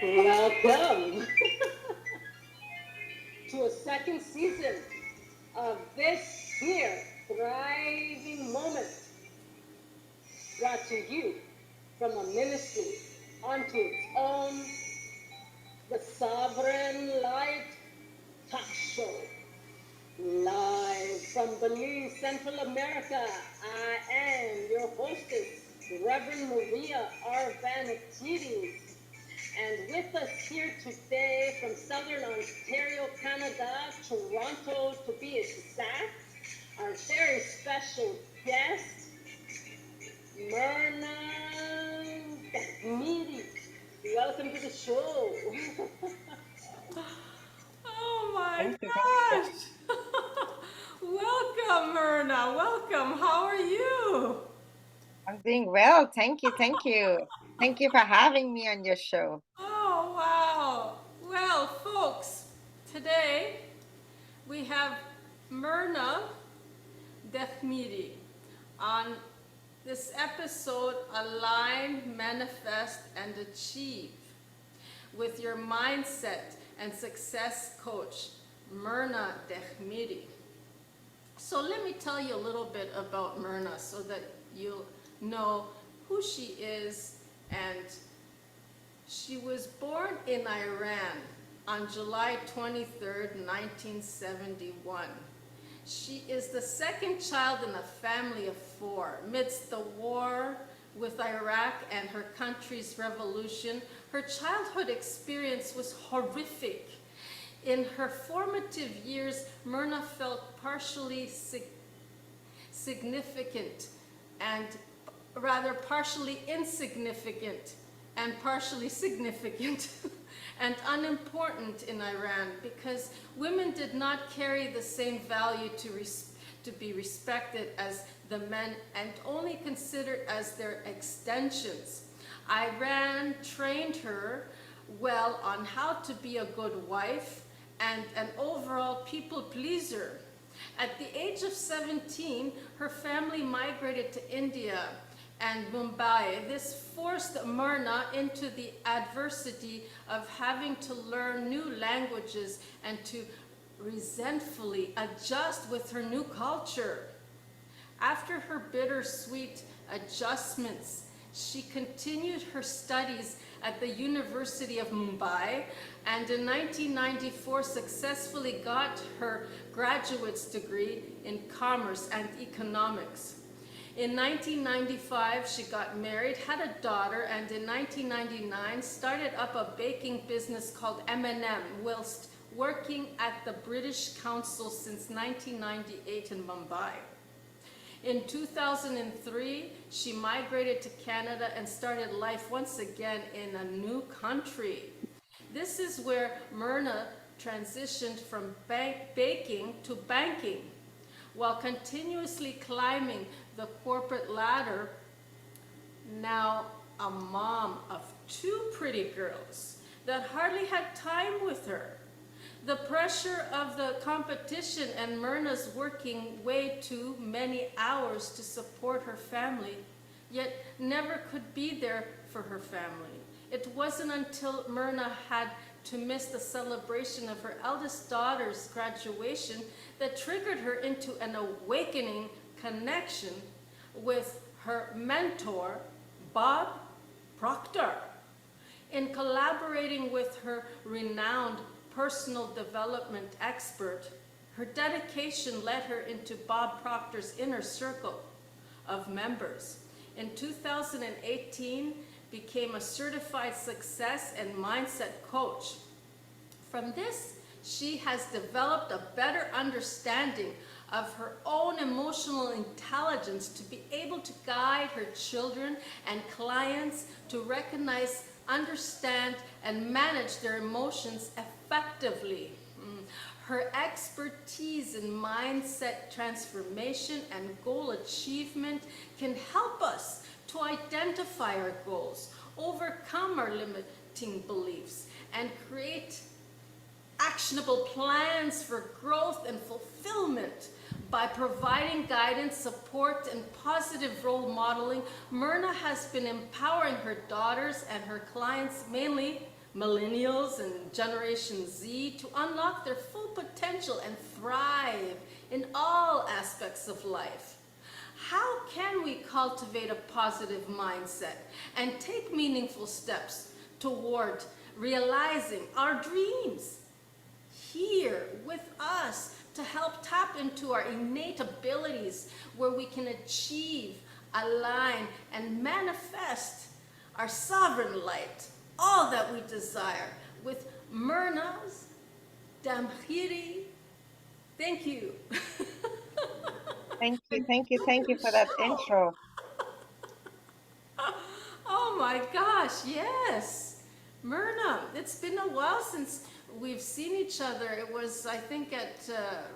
Welcome to a second season of this here thriving moment brought to you from a ministry unto its own, the Sovereign Light Talk Show. Live from Belize, Central America, I am your hostess, Reverend Maria R. Vanatides. And with us here today from Southern Ontario, Canada, Toronto to be exact, our very special guest, Mehrnaz Dehmiri. Welcome to the show. Oh my Thank you. gosh! Welcome, Myrna. Welcome. How are you? I'm doing well. Thank you. Thank you. Thank you for having me on your show. Oh, wow. Well, folks, today we have Myrna Dehmiri on this episode, Align, Manifest, and Achieve, with your mindset and success coach, Myrna Dehmiri. So let me tell you a little bit about Myrna so that you'll know who she is. And she was born in Iran on July 23rd, 1971. She is the second child in a family of four. Amidst the war with Iraq and her country's revolution, her childhood experience was horrific. In her formative years, Myrna felt partially significant and rather partially insignificant and partially significant and unimportant in Iran because women did not carry the same value to be respected as the men and only considered as their extensions. Iran trained her well on how to be a good wife and an overall people pleaser. At the age of 17, her family migrated to India and Mumbai. This forced Myrna into the adversity of having to learn new languages and to resentfully adjust with her new culture. After her bittersweet adjustments, she continued her studies at the University of Mumbai and in 1994 successfully got her graduate's degree in commerce and economics. In 1995, she got married, had a daughter, and in 1999 started up a baking business called M&M whilst working at the British Council since 1998 in Mumbai. In 2003, she migrated to Canada and started life once again in a new country. This is where Myrna transitioned from baking to banking. While continuously climbing the corporate ladder, now a mom of two pretty girls that hardly had time with her. The pressure of the competition and Myrna's working way too many hours to support her family, yet never could be there for her family. It wasn't until Myrna had to miss the celebration of her eldest daughter's graduation that triggered her into an awakening connection with her mentor, Bob Proctor. In collaborating with her renowned personal development expert, her dedication led her into Bob Proctor's inner circle of members. In 2018, became a certified success and mindset coach. From this, she has developed a better understanding of her own emotional intelligence to be able to guide her children and clients to recognize, understand, and manage their emotions effectively. Her expertise in mindset transformation and goal achievement can help us to identify our goals, overcome our limiting beliefs, and create actionable plans for growth and fulfillment. By providing guidance, support, and positive role modeling, Myrna has been empowering her daughters and her clients, mainly millennials and Generation Z to unlock their full potential and thrive in all aspects of life. How can we cultivate a positive mindset and take meaningful steps toward realizing our dreams? Here with us to help tap into our innate abilities where we can achieve, align, and manifest our sovereign light, all that we desire, with Mehrnaz, Dehmiri. Thank you. Thank you for that intro. Oh my gosh, yes. Myrna, it's been a while since we've seen each other. It was, I think, at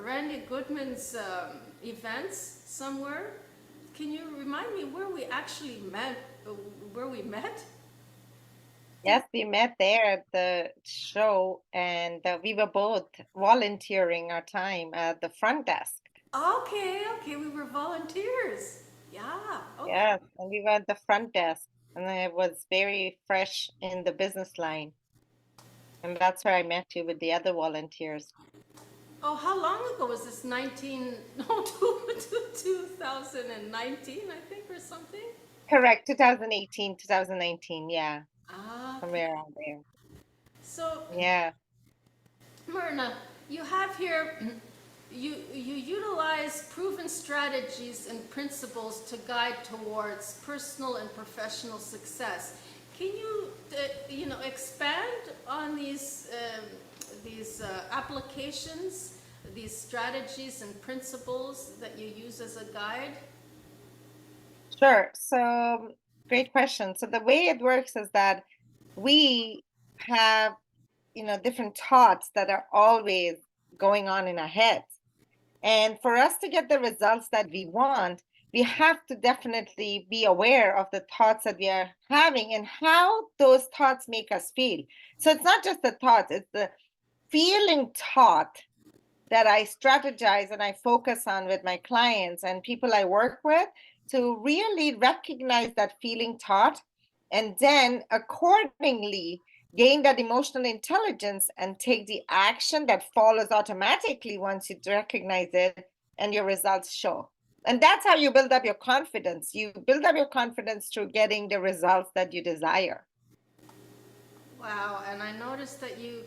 Randy Goodman's events somewhere. Can you remind me where we actually met? Where we met? Yes, we met there at the show, and we were both volunteering our time at the front desk. Okay, we were volunteers. Yeah, okay. Yes, and we were at the front desk, and I was very fresh in the business line. And that's where I met you with the other volunteers. Oh, how long ago was this? 2019, I think, or something? Correct, 2018, 2019, yeah, Ah, okay. somewhere around there. So, Yeah, Myrna, you have here, you utilize proven strategies and principles to guide towards personal and professional success. Can you, expand on these applications, these strategies and principles that you use as a guide? sure. So, great question. So the way it works is that we have, different thoughts that are always going on in our heads. And for us to get the results that we want, we have to definitely be aware of the thoughts that we are having and how those thoughts make us feel. So it's not just the thoughts, it's the feeling thought that I strategize and I focus on with my clients and people I work with to really recognize that feeling thought and then accordingly gain that emotional intelligence and take the action that follows automatically once you recognize it and your results show. And that's how you build up your confidence. You build up your confidence through getting the results that you desire. Wow, and I noticed that you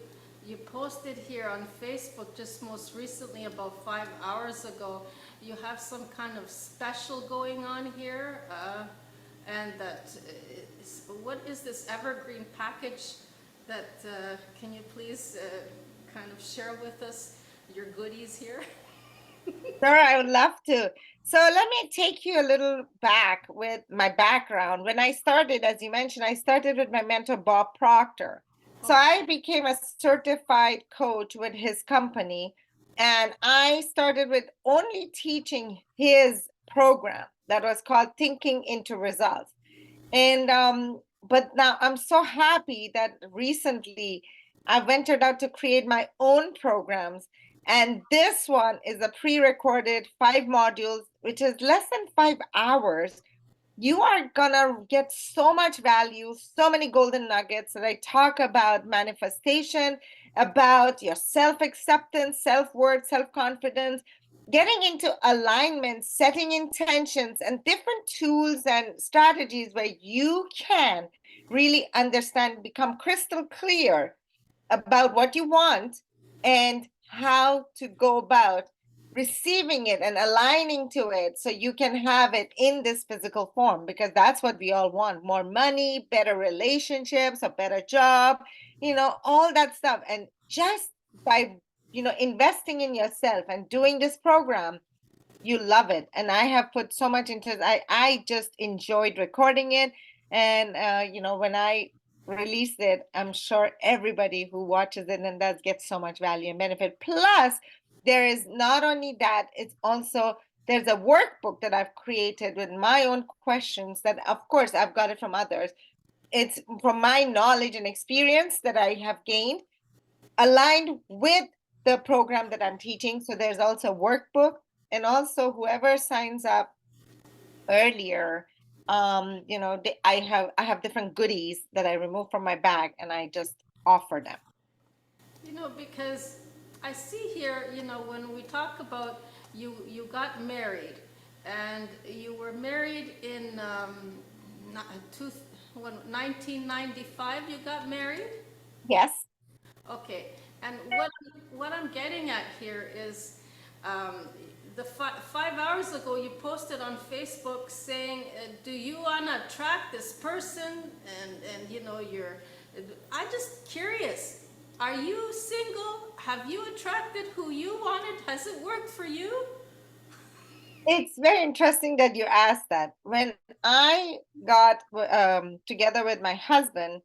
posted here on Facebook just most recently, about 5 hours ago. You have some kind of special going on here, and what is this evergreen package? That can you please kind of share with us your goodies here? Sure, I would love to. So let me take you a little back with my background. When I started, as you mentioned, I started with my mentor, Bob Proctor. So I became a certified coach with his company, and I started with only teaching his program that was called Thinking into Results. And but now I'm so happy that recently I ventured out to create my own programs. And this one is a pre-recorded 5 modules, which is less than 5 hours. You are gonna get so much value, so many golden nuggets that I talk about manifestation, about your self-acceptance, self-worth, self-confidence, getting into alignment, setting intentions, and different tools and strategies where you can really understand, become crystal clear about what you want and how to go about receiving it and aligning to it so you can have it in this physical form, because that's what we all want: more money, better relationships, a better job, all that stuff. And just by investing in yourself and doing this program, you love it. And I have put so much into it. I just enjoyed recording it. And when I release it, I'm sure everybody who watches it and does get so much value and benefit. Plus, there is not only that, it's also there's a workbook that I've created with my own questions that, of course, I've got it from others. It's from my knowledge and experience that I have gained, aligned with the program that I'm teaching. So there's also a workbook, and also whoever signs up earlier, I have different goodies that I remove from my bag, and I just offer them. Because I see here, when we talk about you got married, and you were married in 1995, you got married? Yes. Okay, and what I'm getting at here is, the 5 hours ago you posted on Facebook saying, "Do you wanna attract this person?" And you're. I'm just curious. Are you single? Have you attracted who you wanted? Has it worked for you? It's very interesting that you asked that. When I got together with my husband,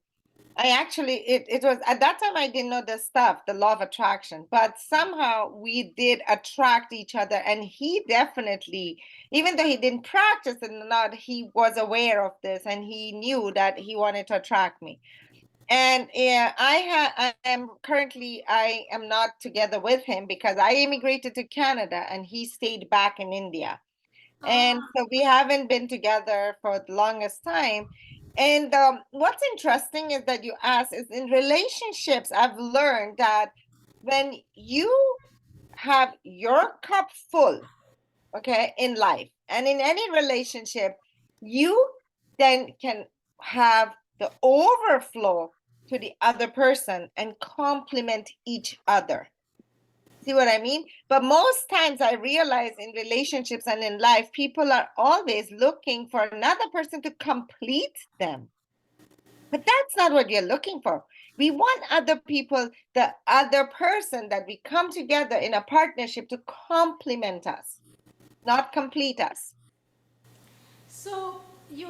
I actually, it was at that time I didn't know the stuff, the law of attraction, but somehow we did attract each other. And he definitely, even though he didn't practice it or not, he was aware of this and he knew that he wanted to attract me. And yeah, I am currently, I am not together with him because I immigrated to Canada and he stayed back in India. And Ah, so we haven't been together for the longest time. And what's interesting is that you asked is in relationships, I've learned that when you have your cup full, okay, in life and in any relationship, you then can have the overflow to the other person and complement each other. See what I mean? But most times I realize in relationships and in life, people are always looking for another person to complete them. But that's not what you're looking for. We want other people, the other person that we come together in a partnership to complement us, not complete us. so you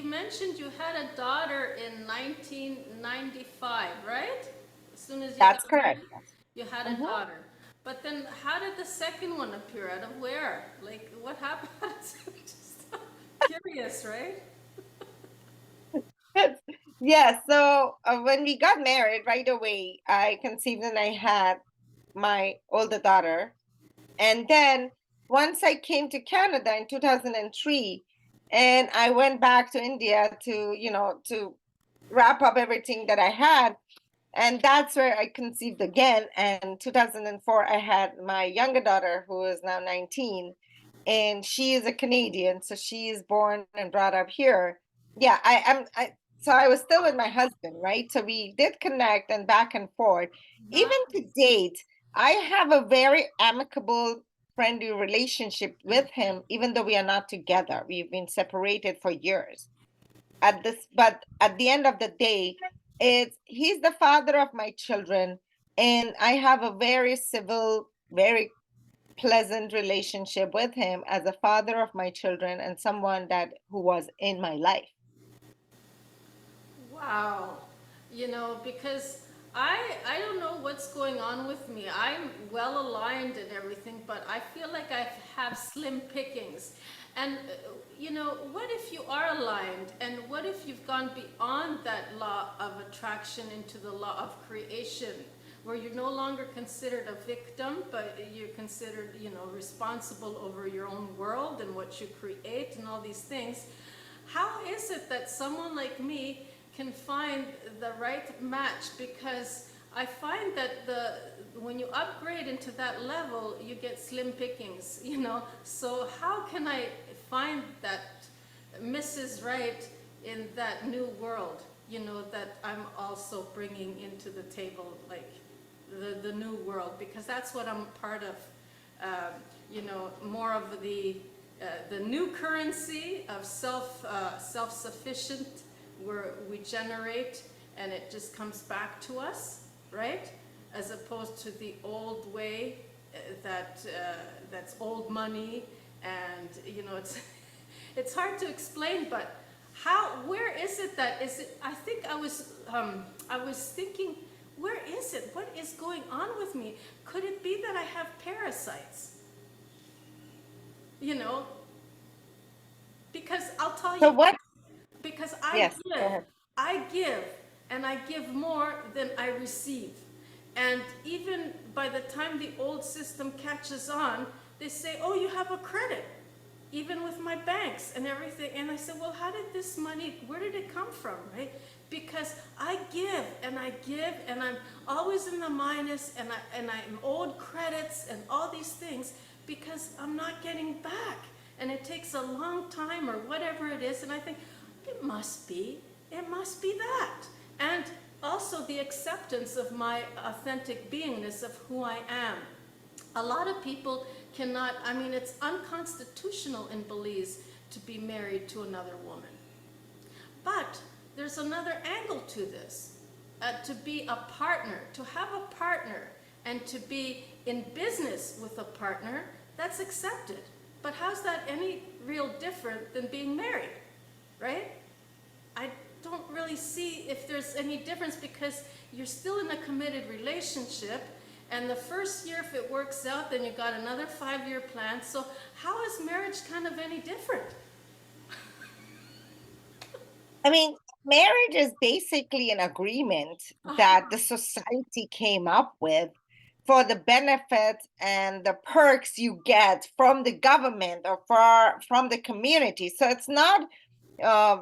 mentioned you had a daughter in 1995, right? As soon as you got That's correct. married, you had a Mhm. daughter. But then how did the second one appear? Out of where? Like, what happened? Just curious, right? Yeah, so when we got married right away, I conceived and I had my older daughter. And then once I came to Canada in 2003, and I went back to India to, to wrap up everything that I had. And that's where I conceived again. And 2004, I had my younger daughter, who is now 19, and she is a Canadian, so she is born and brought up here. Yeah, so I was still with my husband, right? So we did connect and back and forth. Even to date, I have a very amicable, friendly relationship with him, even though we are not together. We've been separated for years. But at the end of the day, he's the father of my children, and I have a very civil, very pleasant relationship with him as a father of my children and someone that who was in my life. Wow. Because I don't know what's going on with me. I'm well aligned and everything, but I feel like I have slim pickings. And what if you are aligned, and what if you've gone beyond that law of attraction into the law of creation, where you're no longer considered a victim, but you're considered, responsible over your own world and what you create and all these things. How is it that someone like me can find the right match? Because I find that when you upgrade into that level, you get slim pickings. So how can I find that Mrs. Right in that new world, that I'm also bringing into the table, like the new world, because that's what I'm part of. More of the new currency of self-sufficient, where we generate and it just comes back to us, right? As opposed to the old way, that's old money, and it's hard to explain, but where is it that is it? I think I was thinking, where is it? What is going on with me? Could it be that I have parasites? You know, because I'll tell So you, what? because Yes, go ahead. I give, and I give more than I receive. And even by the time the old system catches on, they say, oh, you have a credit. even with my banks and everything. And I said, well, how did this money, where did it come from, right? Because I give and I'm always in the minus, and I'm owed credits and all these things because I'm not getting back. And it takes a long time or whatever it is. And I think, it must be that. And also the acceptance of my authentic beingness of who I am. A lot of people cannot, I mean, it's unconstitutional in Belize to be married to another woman. But there's another angle to this. To be a partner, to have a partner, and to be in business with a partner, that's accepted. But how's that any real different than being married, right? I don't really see if there's any difference, because you're still in a committed relationship, and the first year, if it works out, then you got another 5-year plan. So how is marriage kind of any different? I mean, marriage is basically an agreement that the society came up with for the benefits and the perks you get from the government or from the community. So it's not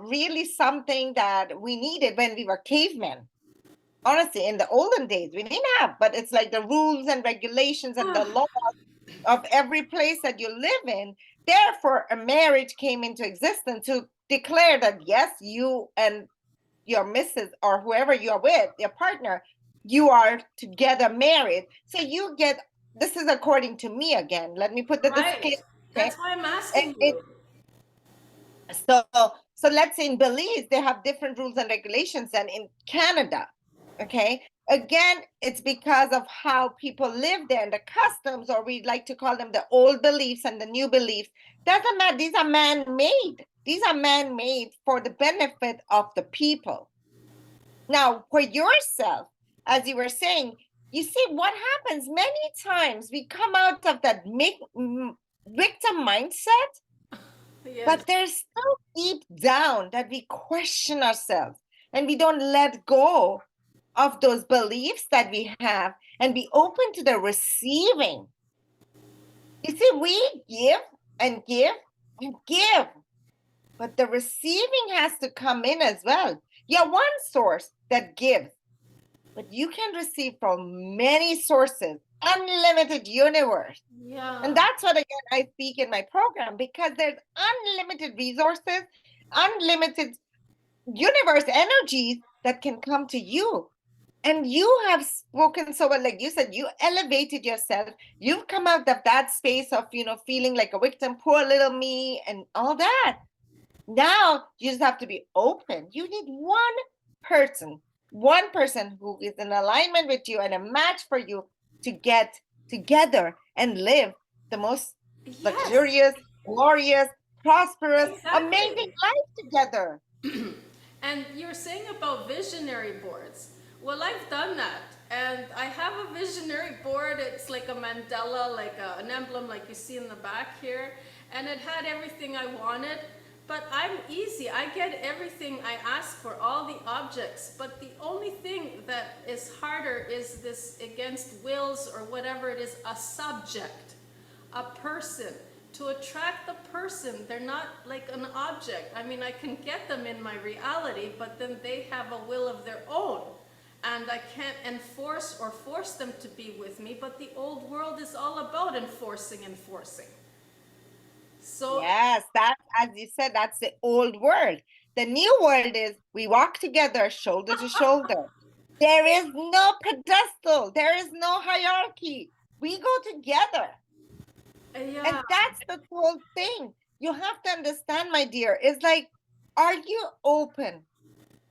really something that we needed when we were cavemen. Honestly, in the olden days, we didn't have, but it's like the rules and regulations and the laws of every place that you live in. Therefore, a marriage came into existence to declare that, yes, you and your missus or whoever you're with, your partner, you are together married. So you get, this is according to me again. Let me put the Right. disclaimer. Okay? That's why I'm asking It, you. so let's say in Belize, they have different rules and regulations than in Canada. Okay. Again, it's because of how people live there and the customs, or we like to call them the old beliefs and the new beliefs. Doesn't matter. These are man-made. These are man-made for the benefit of the people. Now, for yourself, as you were saying, you see what happens many times. We come out of that victim mindset, Yes. but there's still deep down that we question ourselves and we don't let go of those beliefs that we have and be open to the receiving. You see, we give and give and give, but the receiving has to come in as well. You're one source that gives, but you can receive from many sources, unlimited universe. Yeah. And that's what, again, I speak in my program, because there's unlimited resources, unlimited universe energies that can come to you. And you have spoken so well, like you said, you elevated yourself. You've come out of that space of, feeling like a victim, poor little me, and all that. Now you just have to be open. You need one person who is in alignment with you and a match for you to get together and live the most luxurious, glorious, prosperous, amazing life together. And you're saying about visionary boards. Well, I've done that. And I have a visionary board. It's like a mandala, like an emblem like you see in the back here. And it had everything I wanted. But I'm easy. I get everything I ask for, all the objects. But the only thing that is harder is this against wills or whatever it is, a subject, a person. To attract the person, they're not like an object. I mean, I can get them in my reality, but then they have a will of their own. And I can't enforce or force them to be with me, but the old world is all about enforcing. So yes, that, as you said, that's the old world. The new world is we walk together, shoulder to shoulder. There is no pedestal. There is no hierarchy. We go together. yeah. And that's the whole thing. You have to understand, my dear, is like, are you open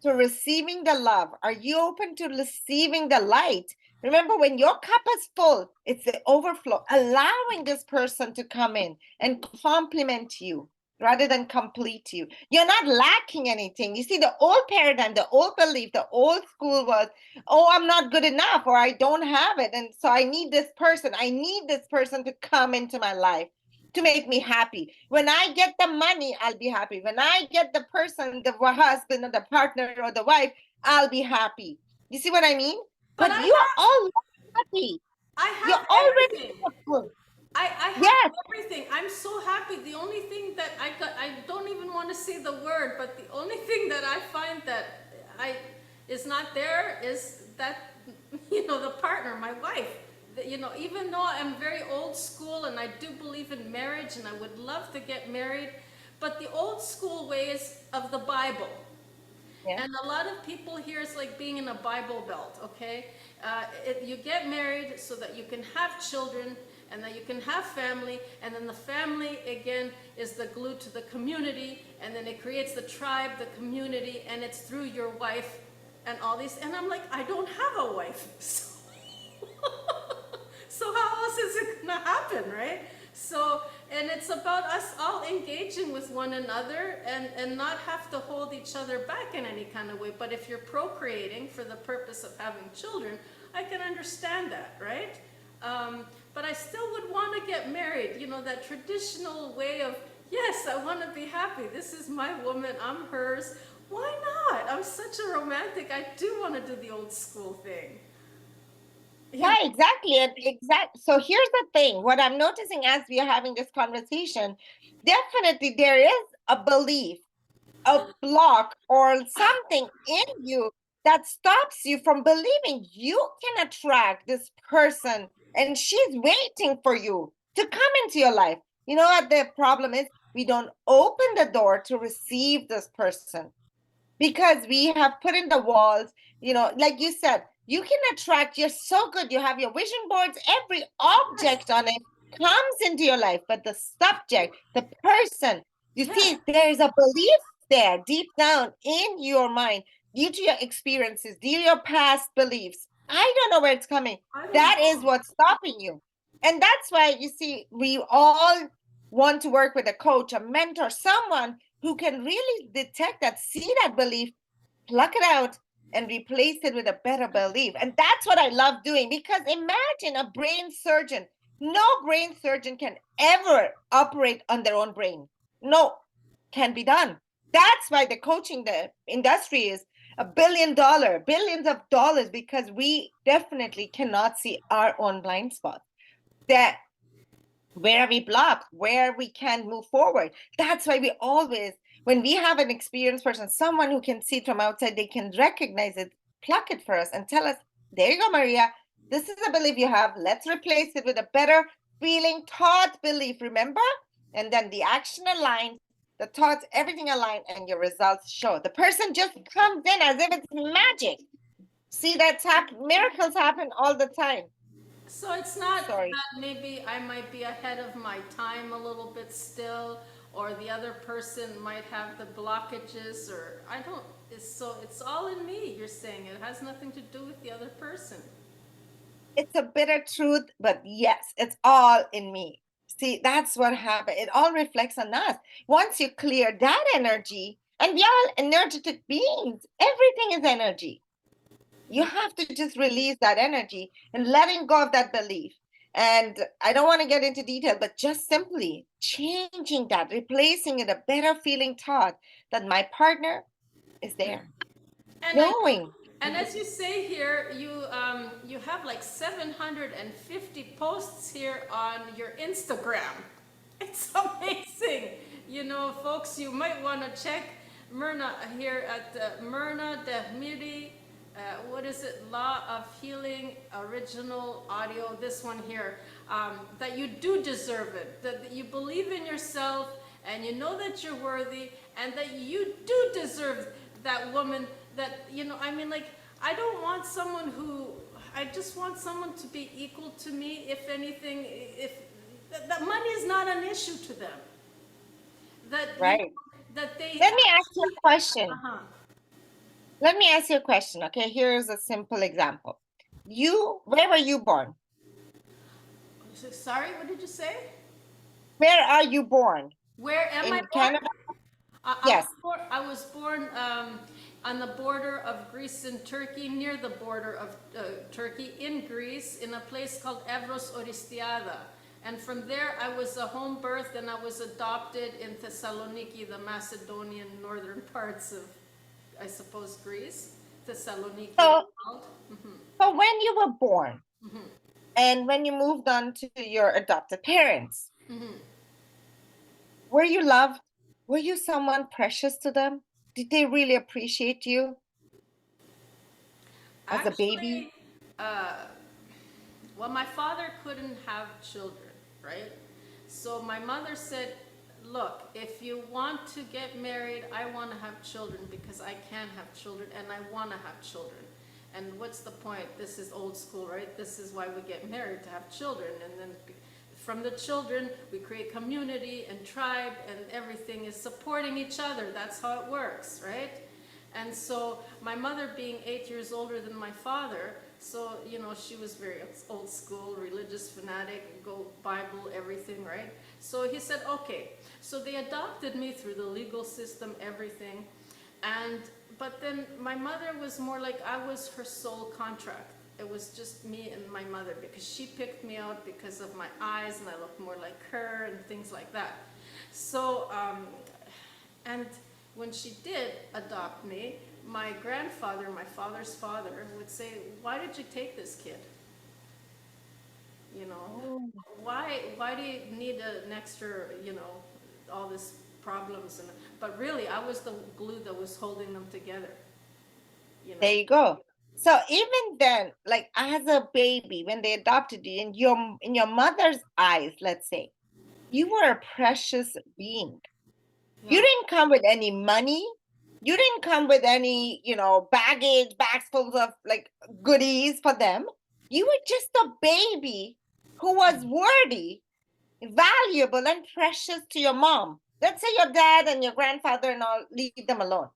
to receiving the love? Are you open to receiving the light? Remember, when your cup is full, it's the overflow, allowing this person to come in and complement you rather than complete you. You're not lacking anything. You see, the old paradigm, the old belief, the old school was, oh, I'm not good enough, or I don't have it. And so I need this person. I need this person to come into my life to make me happy. When I get the money, I'll be happy. When I get the person, the husband or the partner or the wife, I'll be happy. You see what I mean? But you are already happy. I have You're already everything. successful. I have Yes. everything. I'm so happy. The only thing that I don't even want to say the word, but the only thing that I find that I is not there is that, the partner, my wife. Even though I'm very old school and I do believe in marriage and I would love to get married, but the old school ways of the Bible. Yeah. And a lot of people here is like being in a Bible belt, okay? You get married so that you can have children and that you can have family, and then the family, again, is the glue to the community, and then it creates the tribe, the community, and it's through your wife and all these. And I'm like, I don't have a wife. So how else is it gonna happen, right? So, and it's about us all engaging with one another and not have to hold each other back in any kind of way. But if you're procreating for the purpose of having children, I can understand that, right? But I still would want to get married, that traditional way of, yes, I want to be happy. This is my woman, I'm hers. Why not? I'm such a romantic. I do want to do the old school thing. Yeah, exactly. And so here's the thing. What I'm noticing as we are having this conversation, definitely there is a belief, a block, or something in you that stops you from believing you can attract this person and she's waiting for you to come into your life. You know what the problem is? We don't open the door to receive this person because we have put in the walls, like you said, you can attract, you're so good, you have your vision boards, every object on it comes into your life, but the subject, the person, you see, there's a belief there deep down in your mind due to your experiences, due to your past beliefs. I don't know where it's coming. That is what's stopping you. And that's why you see, we all want to work with a coach, a mentor, someone who can really detect that, see that belief, pluck it out, and replace it with a better belief. And that's what I love doing, because imagine a brain surgeon. No brain surgeon can ever operate on their own brain. No, can be done. That's why the coaching, the industry is $1 billion, billions of dollars, because we definitely cannot see our own blind spots. That where are we blocked, where we can't move forward. That's why we always, when we have an experienced person, someone who can see it from outside, they can recognize it, pluck it for us, and tell us, there you go, Maria, this is a belief you have, let's replace it with a better feeling, thought, belief, remember? And then the action aligned, the thoughts, everything aligned, and your results show. The person just comes in as if it's magic. See, miracles happen all the time. So it's not Sorry. that maybe I might be ahead of my time a little bit still, or the other person might have the blockages, or I don't, it's all in me, you're saying. It has nothing to do with the other person. It's a bitter truth, but yes, it's all in me. See, that's what happened. It all reflects on us. Once you clear that energy, and we are energetic beings, everything is energy. You have to just release that energy and letting go of that belief. And I don't want to get into detail, but just simply changing that, replacing it, a better feeling thought that my partner is there. And Knowing. as you say here, you have like 750 posts here on your Instagram. It's amazing. Folks, you might want to check Myrna here at Myrna Dehmiri. What is it? Law of Healing Original Audio. This one here. That you do deserve it. That you believe in yourself and you know that you're worthy and that you do deserve that woman that, I don't want someone I just want someone to be equal to me. If anything, if that money is not an issue to them. Right. That they. Let me ask you a question. Uh-huh. Let me ask you a question. Okay, here's a simple example. Where were you born? Sorry, what did you say? Where are you born? Where am I born? Canada? Yes. I was born on the border of Greece and Turkey, near the border of Turkey, in Greece, in a place called Evros Oristiada. And from there, I was a home birth, and I was adopted in Thessaloniki, the Macedonian northern parts of, I suppose, Greece. Thessaloniki. So when you were born, And when you moved on to your adopted parents, were you loved? Were you someone precious to them? Did they really appreciate you as a baby? Actually, well, my father couldn't have children, right? So my mother said, look, if you want to get married, I want to have children because I can have children and I want to have children. And what's the point? This is old school, right? This is why we get married, to have children. And then from the children, we create community and tribe, and everything is supporting each other. That's how it works, right? And so my mother being 8 years older than my father, so, you know, she was very old school, religious fanatic, go Bible, everything, right? So he said, okay. So they adopted me through the legal system, everything. But then my mother was more like I was her sole contract. It was just me and my mother because she picked me out because of my eyes and I looked more like her and things like that. So, and when she did adopt me, my grandfather, my father's father, would say, why did you take this kid? You know, why do you need an extra, you know, all this problems? But really, I was the glue that was holding them together. You know? There you go. So even then, like as a baby, when they adopted you, in your mother's eyes, let's say, you were a precious being. You Yeah. didn't come with any money. You didn't come with any, baggage, bags full of like goodies for them. You were just a baby who was worthy, valuable, and precious to your mom. Let's say your dad and your grandfather and all, leave them alone.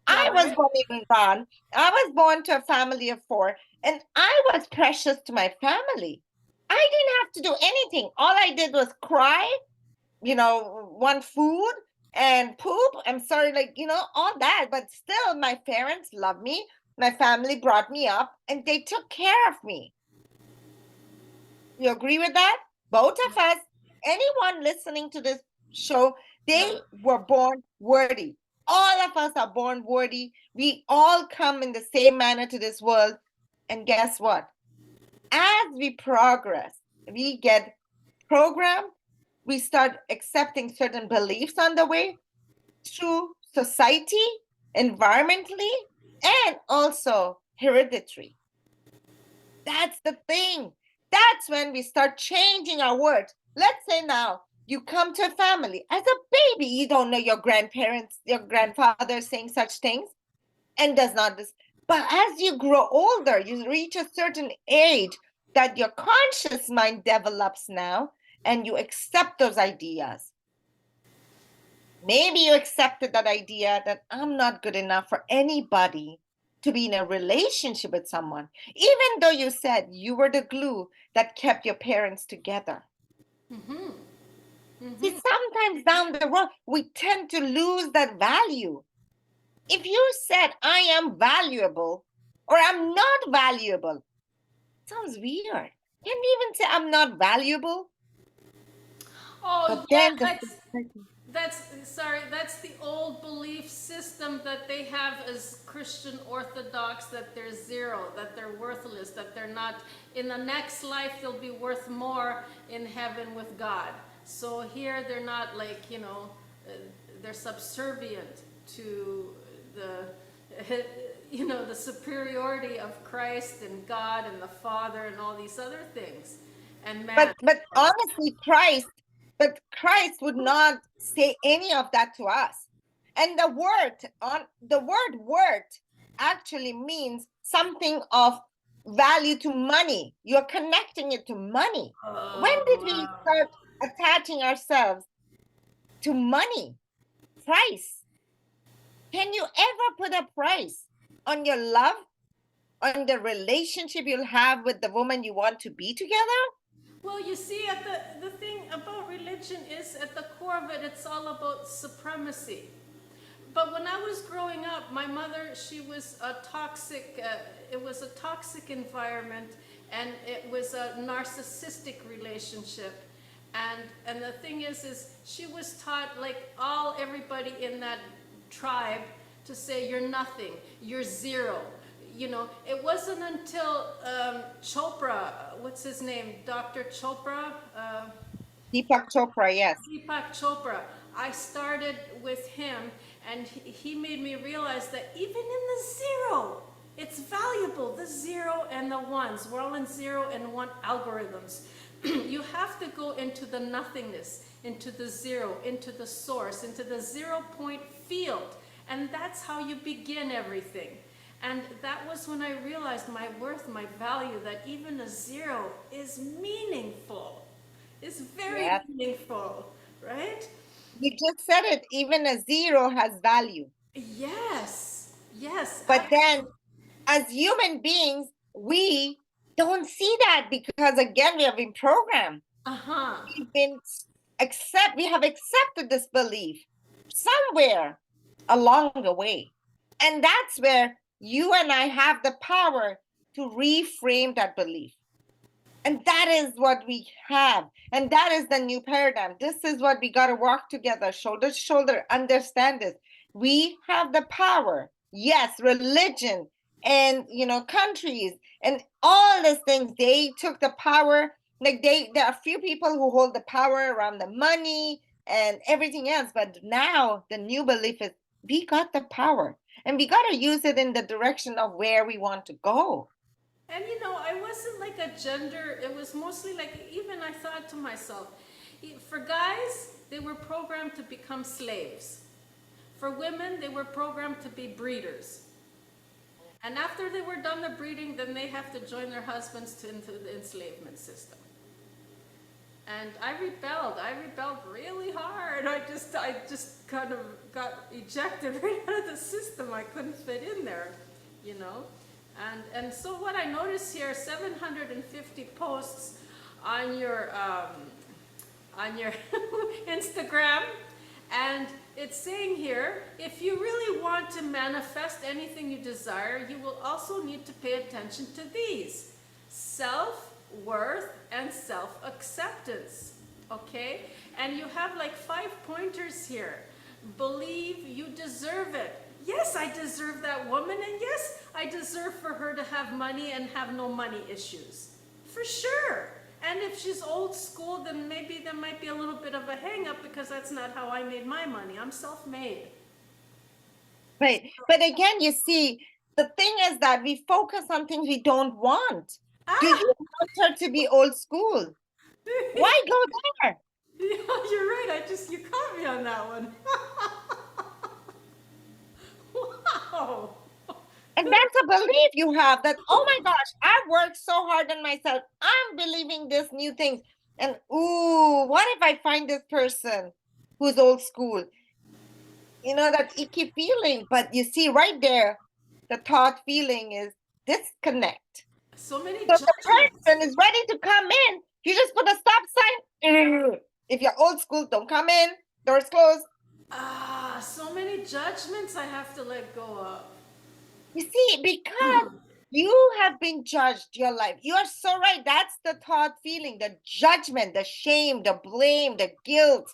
Yeah, I was right? born in Iran. I was born to a family of 4, and I was precious to my family. I didn't have to do anything. All I did was cry, want food and poop. I'm sorry, all that. But still, my parents loved me. My family brought me up and they took care of me. You agree with that? Both of us, anyone listening to this show, they were born worthy. All of us are born worthy. We all come in the same manner to this world. And guess what? As we progress, we get programmed, we start accepting certain beliefs on the way through society, environmentally, and also hereditary. That's the thing. That's when we start changing our words. Let's say now you come to a family as a baby, you don't know your grandparents, your grandfather saying such things and does not this. But as you grow older, you reach a certain age that your conscious mind develops now and you accept those ideas. Maybe you accepted that idea that I'm not good enough for anybody to be in a relationship with someone, even though you said you were the glue that kept your parents together. See, sometimes down the road, we tend to lose that value. If you said, I am valuable or I'm not valuable, it sounds weird. Can we even say I'm not valuable? Oh But yeah, then that's the old belief system that they have as Christian Orthodox, that they're zero, that they're worthless, that they're not, in the next life they'll be worth more in heaven with God. So here they're not like, they're subservient to the the superiority of Christ and God and the Father and all these other things. And man, but honestly, Christ would not say any of that to us. And the word worth actually means something of value to money. You're connecting it to money. When did we start attaching ourselves to money? Price. Can you ever put a price on your love, on the relationship you'll have with the woman you want to be together? well, you see, at the thing about religion is at the core of it, it's all about supremacy. But when I was growing up, my mother, she was a toxic, it was a toxic environment, and it was a narcissistic relationship. And the thing is she was taught, like everybody in that tribe, to say you're nothing, you're zero, you know, it wasn't until Chopra, what's his name, Dr. Chopra, Deepak Chopra, yes. Deepak Chopra. I started with him, and he made me realize that even in the zero, it's valuable. The zero and the ones. We're all in 0 and 1 algorithms. You have to go into the nothingness, into the zero, into the source, into the 0 point field. And that's how you begin everything. And that was when I realized my worth, my value, that even a 0 is meaningful. It's very meaningful, right? You just said it, even a 0 has value. Yes, yes. But then as human beings, we don't see that because again, we have been programmed. We have accepted this belief somewhere along the way. And that's where you and I have the power to reframe that belief. And that is what we have. And that is the new paradigm. This is what we got to work together, shoulder to shoulder, understand this. We have the power. Yes, religion and, countries and all these things, they took the power. Like there are a few people who hold the power around the money and everything else. But now the new belief is we got the power and we got to use it in the direction of where we want to go. And I wasn't like a gender, it was mostly like, even I thought to myself, for guys, they were programmed to become slaves. For women, they were programmed to be breeders. And after they were done the breeding, then they have to join their husbands into the enslavement system. And I rebelled really hard. I just kind of got ejected right out of the system. I couldn't fit in there, And so what I noticed here, 750 posts on your Instagram, and it's saying here, if you really want to manifest anything you desire, you will also need to pay attention to these: self-worth and self-acceptance, okay? And you have like 5 pointers here. Believe you deserve it. Yes, I deserve that woman, and yes, I deserve for her to have money and have no money issues. For sure. And if she's old school, then maybe there might be a little bit of a hang-up because that's not how I made my money. I'm self-made. Right. But again, you see, the thing is that we focus on things we don't want. Do you want her to be old school? Why go there? Yeah, you're right. You caught me on that one. Wow. And that's a belief you have that, oh my gosh, I worked so hard on myself. I'm believing this new thing. And ooh, what if I find this person who's old school? That icky feeling. But you see right there, the thought feeling is disconnect. So many So the person is ready to come in. You just put a stop sign. If you're old school, don't come in. Doors closed. So many judgments I have to let go of. You see, because you have been judged your life. You are so right. That's the thought feeling, the judgment, the shame, the blame, the guilt,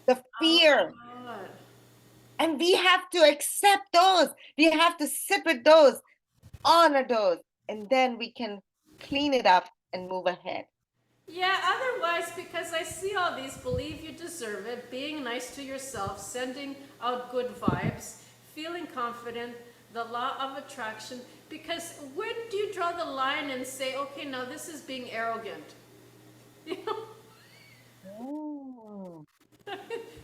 the fear. God. And we have to accept those. We have to sit with those, honor those, and then we can clean it up and move ahead. Yeah, otherwise, because I see all these, believe you deserve it, being nice to yourself, sending out good vibes, feeling confident, the law of attraction, because when do you draw the line and say, okay, now this is being arrogant?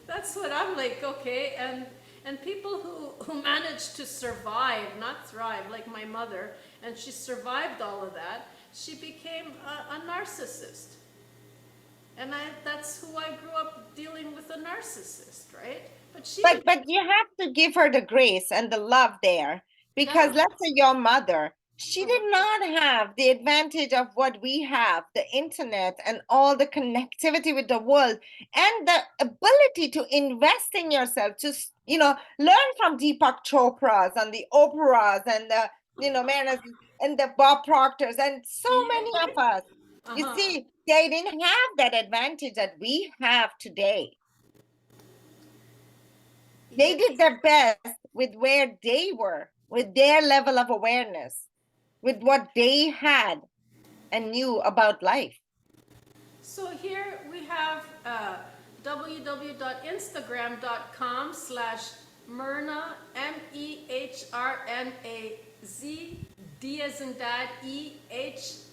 That's what I'm like, okay, and people who manage to survive, not thrive, like my mother, and she survived all of that, she became a narcissist. And that's who I grew up dealing with, a narcissist, right? But you have to give her the grace and the love there, because let's say your mother, she did not have the advantage of what we have, the internet and all the connectivity with the world and the ability to invest in yourself, to learn from Deepak Chopra's and the Oprahs and the Mehrnaz and the Bob Proctors and so many of us. You see, they didn't have that advantage that we have today. They did their best with where they were. with their level of awareness, with what they had and knew about life. So here we have www.instagram.com/Mehrnaz, MEHRNAZ, D as in dad, EHMIRI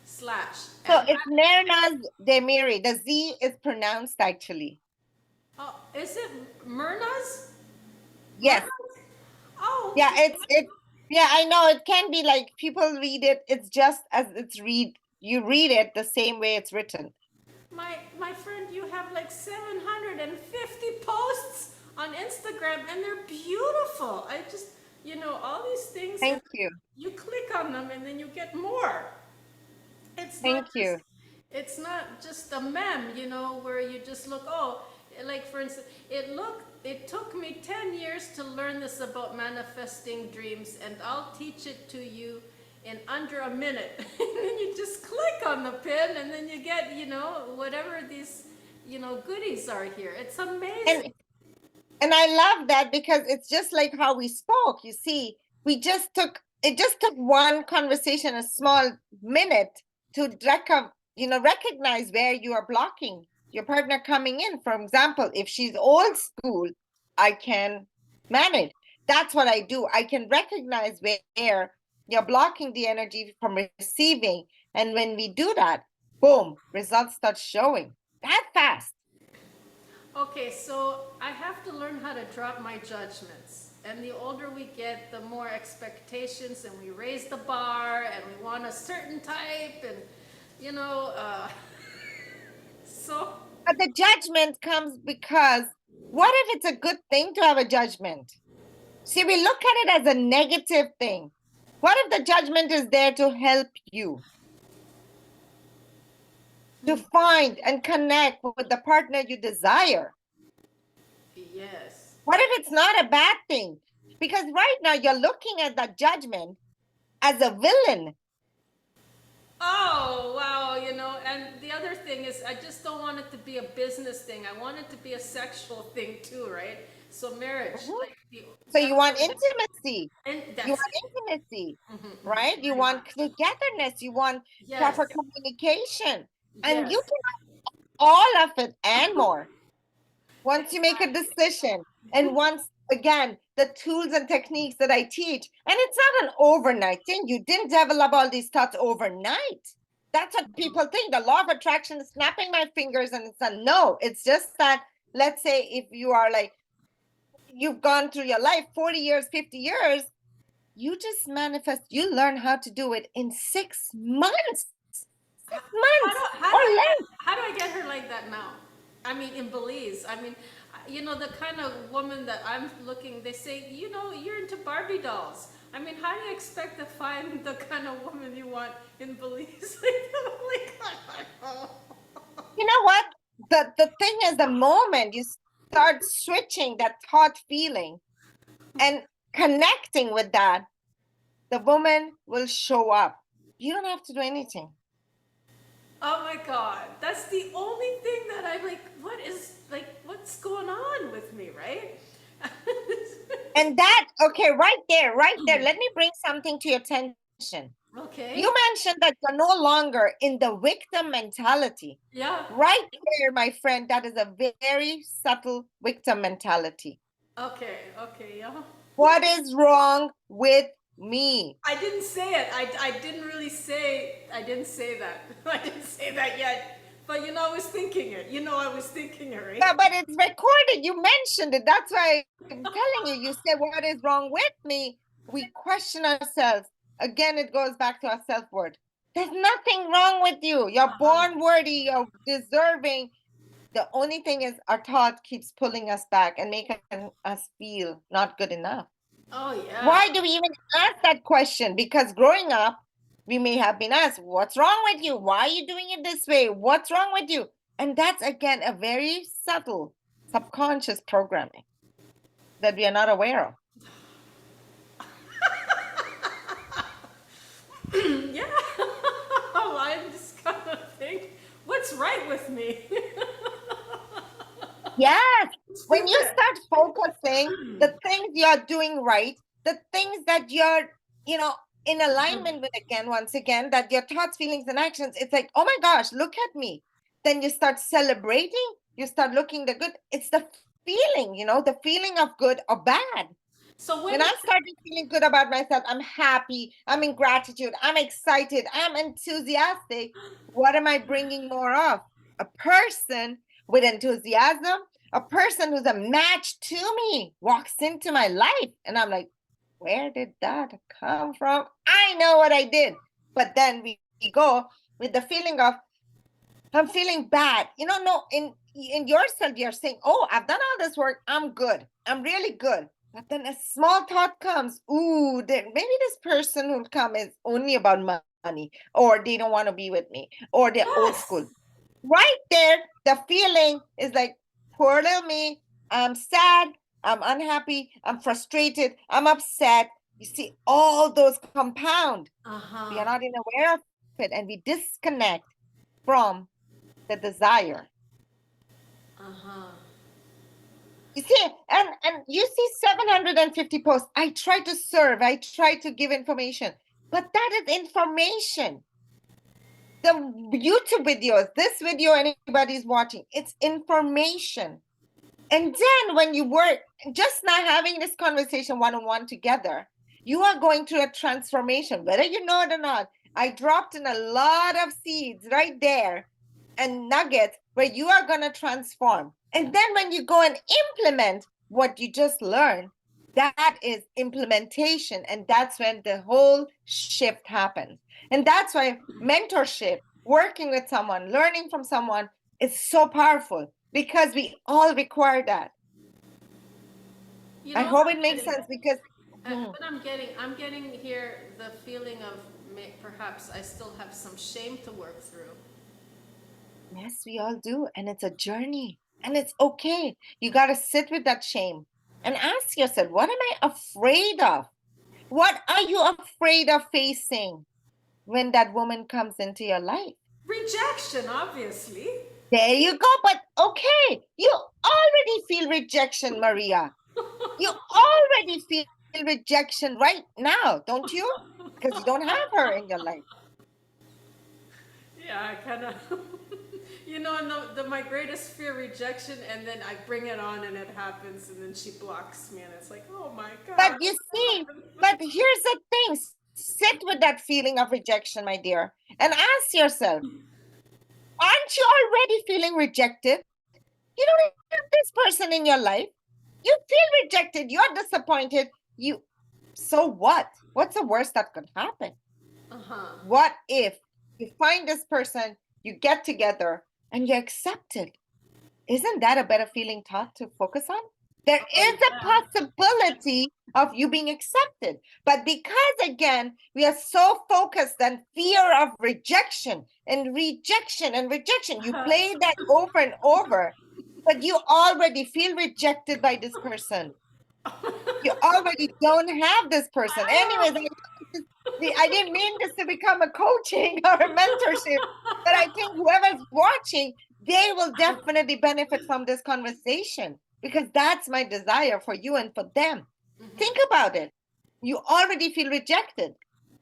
slash. So it's Mehrnaz Dehmiri. The Z is pronounced actually. Oh, is it Mehrnaz? Yes. Mehrnaz? Oh. Yeah, it's yeah, I know it can be like people read it, it's just as it's you read it the same way it's written. My friend, you have like 750 posts on Instagram and they're beautiful. I just, all these things. Thank you. You click on them and then you get more. Thank you. It's not just a meme, where you just look, like for instance, it took me 10 years to learn this about manifesting dreams, and I'll teach it to you in under a minute. And then you just click on the pin and then you get, whatever these, goodies are here. It's amazing. And I love that because it's just like how we spoke. You see, it just took one conversation, a small minute, to recognize where you are blocking your partner coming in. For example, if she's old school, I can manage. That's what I do. I can recognize where you're blocking the energy from receiving. And when we do that, boom, results start showing that fast. Okay, so I have to learn how to drop my judgments. And the older we get, the more expectations, and we raise the bar, and we want a certain type, and so. But the judgment comes because what if it's a good thing to have a judgment? See, we look at it as a negative thing. What if the judgment is there to help you? To find and connect with the partner you desire. Yes. What if it's not a bad thing? Because right now you're looking at that judgment as a villain. Oh, wow, and the other thing is I just don't want it to be a business thing. I want it to be a sexual thing too, right? So marriage. So you want intimacy. And you want intimacy, right? You want togetherness. You want proper communication. And you can have all of it and more. Once you make a decision, and once again, the tools and techniques that I teach, and it's not an overnight thing. You didn't develop all these thoughts overnight. That's what people think. The law of attraction is snapping my fingers and it's a no. It's just that, let's say if you are like, you've gone through your life 40 years, 50 years, you just manifest, you learn how to do it in 6 months. 6 months or less. How do I get her like that now? I mean, in Belize. I mean, the kind of woman that I'm looking, they say, you're into Barbie dolls. I mean, how do you expect to find the kind of woman you want in Belize? You know what? The thing is, the moment you start switching that thought feeling and connecting with that, the woman will show up. You don't have to do anything. Oh my God. That's the only thing that I'm like, what's going on with me, right? And that, okay, right there, let me bring something to your attention. Okay. You mentioned that you're no longer in the victim mentality. Yeah. Right there, my friend, that is a very subtle victim mentality. Okay, yeah. What is wrong with me? I didn't say it. I didn't really say, I didn't say that. I didn't say that yet. But I was thinking it. I was thinking it, right? Yeah, but it's recorded. You mentioned it. That's why I'm telling you. You said, what is wrong with me? We question ourselves. Again, it goes back to our self-worth. There's nothing wrong with you. You're born worthy. You're deserving. The only thing is our thought keeps pulling us back and making us feel not good enough. Oh, yeah. Why do we even ask that question? Because growing up, we may have been asked, what's wrong with you? Why are you doing it this way? What's wrong with you? And that's, again, a very subtle subconscious programming that we are not aware of. Yeah. I just kind of think, what's right with me? Yes. When you Stupid. start focusing the things you're doing right, the things that you're, you know, in alignment with again, once again, that your thoughts, feelings, and actions, it's like, oh my gosh, look at me. Then you start celebrating, you start looking the good. It's the feeling, the feeling of good or bad. So when When I started feeling good about myself, I'm happy, I'm in gratitude, I'm excited, I'm enthusiastic. What am I bringing more of? A person with enthusiasm, a person who's a match to me walks into my life. And I'm like, where did that come from? I know what I did. But then we go with the feeling of, I'm feeling bad. No, in yourself, you're saying, oh, I've done all this work. I'm good. I'm really good. But then a small thought comes, ooh, maybe this person who'll come is only about money, or they don't want to be with me, or they're old yes. school. Right there, the feeling is like, poor little me. I'm sad. I'm unhappy. I'm frustrated. I'm upset. You see, all those compound. We Uh-huh. are not even aware of it, and we disconnect from the desire. Uh-huh. You see, and you see 750 posts. I try to serve, I try to give information, but that is information. The YouTube videos, this video anybody's watching, it's information. And then when you work, just now having this conversation one-on-one together, you are going through a transformation, whether you know it or not. I dropped in a lot of seeds right there and nuggets where you are going to transform. And then when you go and implement what you just learned, that is implementation. And that's when the whole shift happens. And that's why mentorship, working with someone, learning from someone is so powerful, because we all require that. You I know what hope I'm it makes getting? sense, because What I'm getting here the feeling of perhaps I still have some shame to work through. yes, we all do. And it's a journey, and it's okay. You got to sit with that shame and ask yourself, what am I afraid of? What are you afraid of facing when that woman comes into your life? Rejection, obviously. There you go. But okay, you already feel rejection, Maria. You already feel rejection right now, don't you? Because you don't have her in your life. Yeah, I kind of, and my greatest fear, rejection, and then I bring it on and it happens, and then she blocks me, and it's like, oh my But God. you see, but here's the thing. Sit with that feeling of rejection, my dear, and ask yourself, aren't you already feeling rejected? You don't have this person in your life. You feel rejected. You're disappointed. So what? What's the worst that could happen? Uh-huh. What if you find this person, you get together, and you accept it? Isn't that a better feeling thought to focus on? There Oh, is a yeah. possibility of you being accepted. But because, again, we are so focused on fear of rejection and rejection and rejection, you play that over and over, but you already feel rejected by this person. You already don't have this person. Anyways, I didn't mean this to become a coaching or a mentorship, but I think whoever's watching, they will definitely benefit from this conversation, because that's my desire for you and for them. Think about it. You already feel rejected.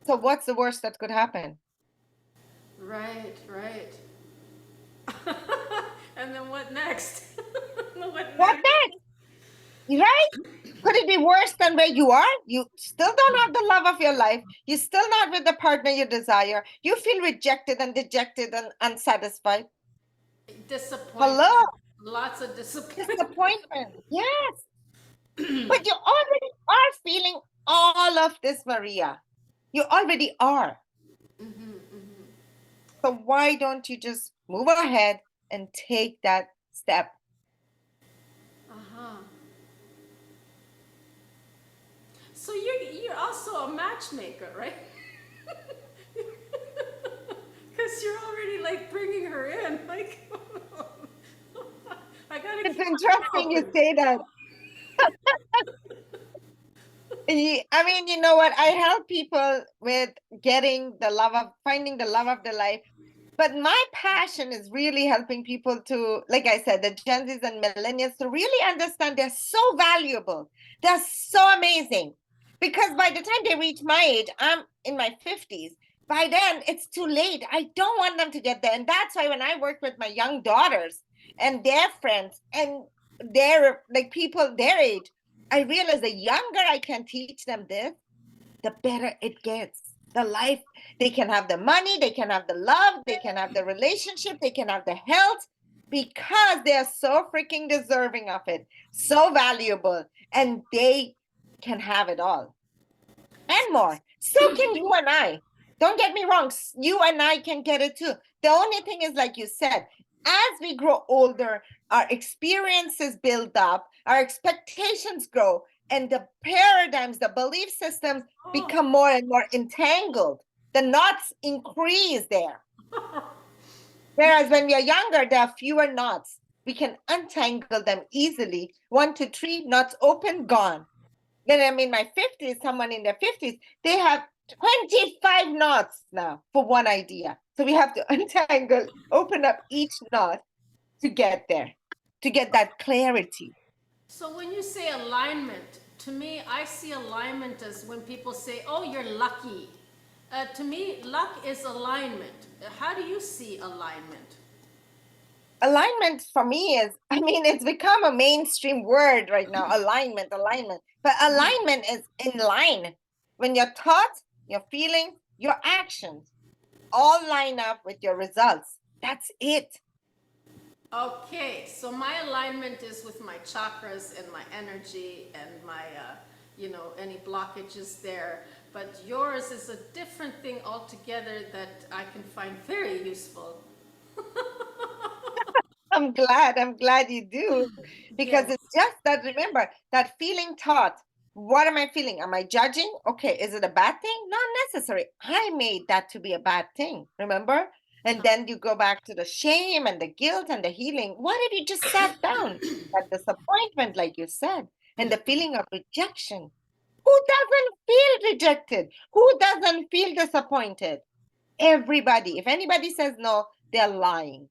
So what's the worst that could happen? Right, right. And then what next? What What next? next? Right? Could it be worse than where you are? You still don't have the love of your life. You're still not with the partner you desire. You feel rejected and dejected and unsatisfied. Disappointment. Hello? Lots of disappointment. Disappointment. Yes. But you already are feeling all of this, Maria. You already are. So why don't you just move ahead and take that step? Uh-huh. So you're also a matchmaker, right? Because you're already like bringing her in. Like, I gotta It's keep my door interesting you open. say that. I mean, you know what? I help people with finding the love of their life But my passion is really helping people to, like I said, the Gen Zs and millennials to really understand they're so valuable. They're so amazing. Because by the time they reach my age, I'm in my 50s. By then, it's too late. I don't want them to get there. And that's why when I work with my young daughters and their friends and their like people their age, I realize the younger I can teach them this, the better it gets. The life, they can have the money, they can have the love, they can have the relationship, they can have the health because they are so freaking deserving of it, so valuable, and they can have it all and more. So can you and I. Don't get me wrong, you and I can get it too. The only thing is, like you said, as we grow older, our experiences build up, our expectations grow, and the paradigms, the belief systems become more and more entangled. The knots increase there. Whereas when we are younger, there are fewer knots. We can untangle them easily. 1 to 3 knots open, gone. Then I'm in my 50s, someone in their 50s, they have 25 knots now for one idea. So we have to untangle, open up each knot to get there, to get that clarity. So when you say alignment, to me, I see alignment as when people say, "Oh, you're lucky." To me, luck is alignment. How do you see alignment? Alignment for me is, I mean, it's become a mainstream word right now, alignment. But alignment is in line. When your thoughts, your feelings, your actions all line up with your results. That's it. Okay, so my alignment is with my chakras and my energy and my, any blockages there. But yours is a different thing altogether that I can find very useful. I'm glad you do. Because Yes. it's just that, remember, that feeling thought. What am I feeling? Am I judging? Okay, is it a bad thing? Not necessary. I made that to be a bad thing, remember? And then you go back to the shame and the guilt and the healing. What if you just sat down? That disappointment, like you said, and the feeling of rejection. Who doesn't feel rejected? Who doesn't feel disappointed? Everybody. If anybody says no, they're lying.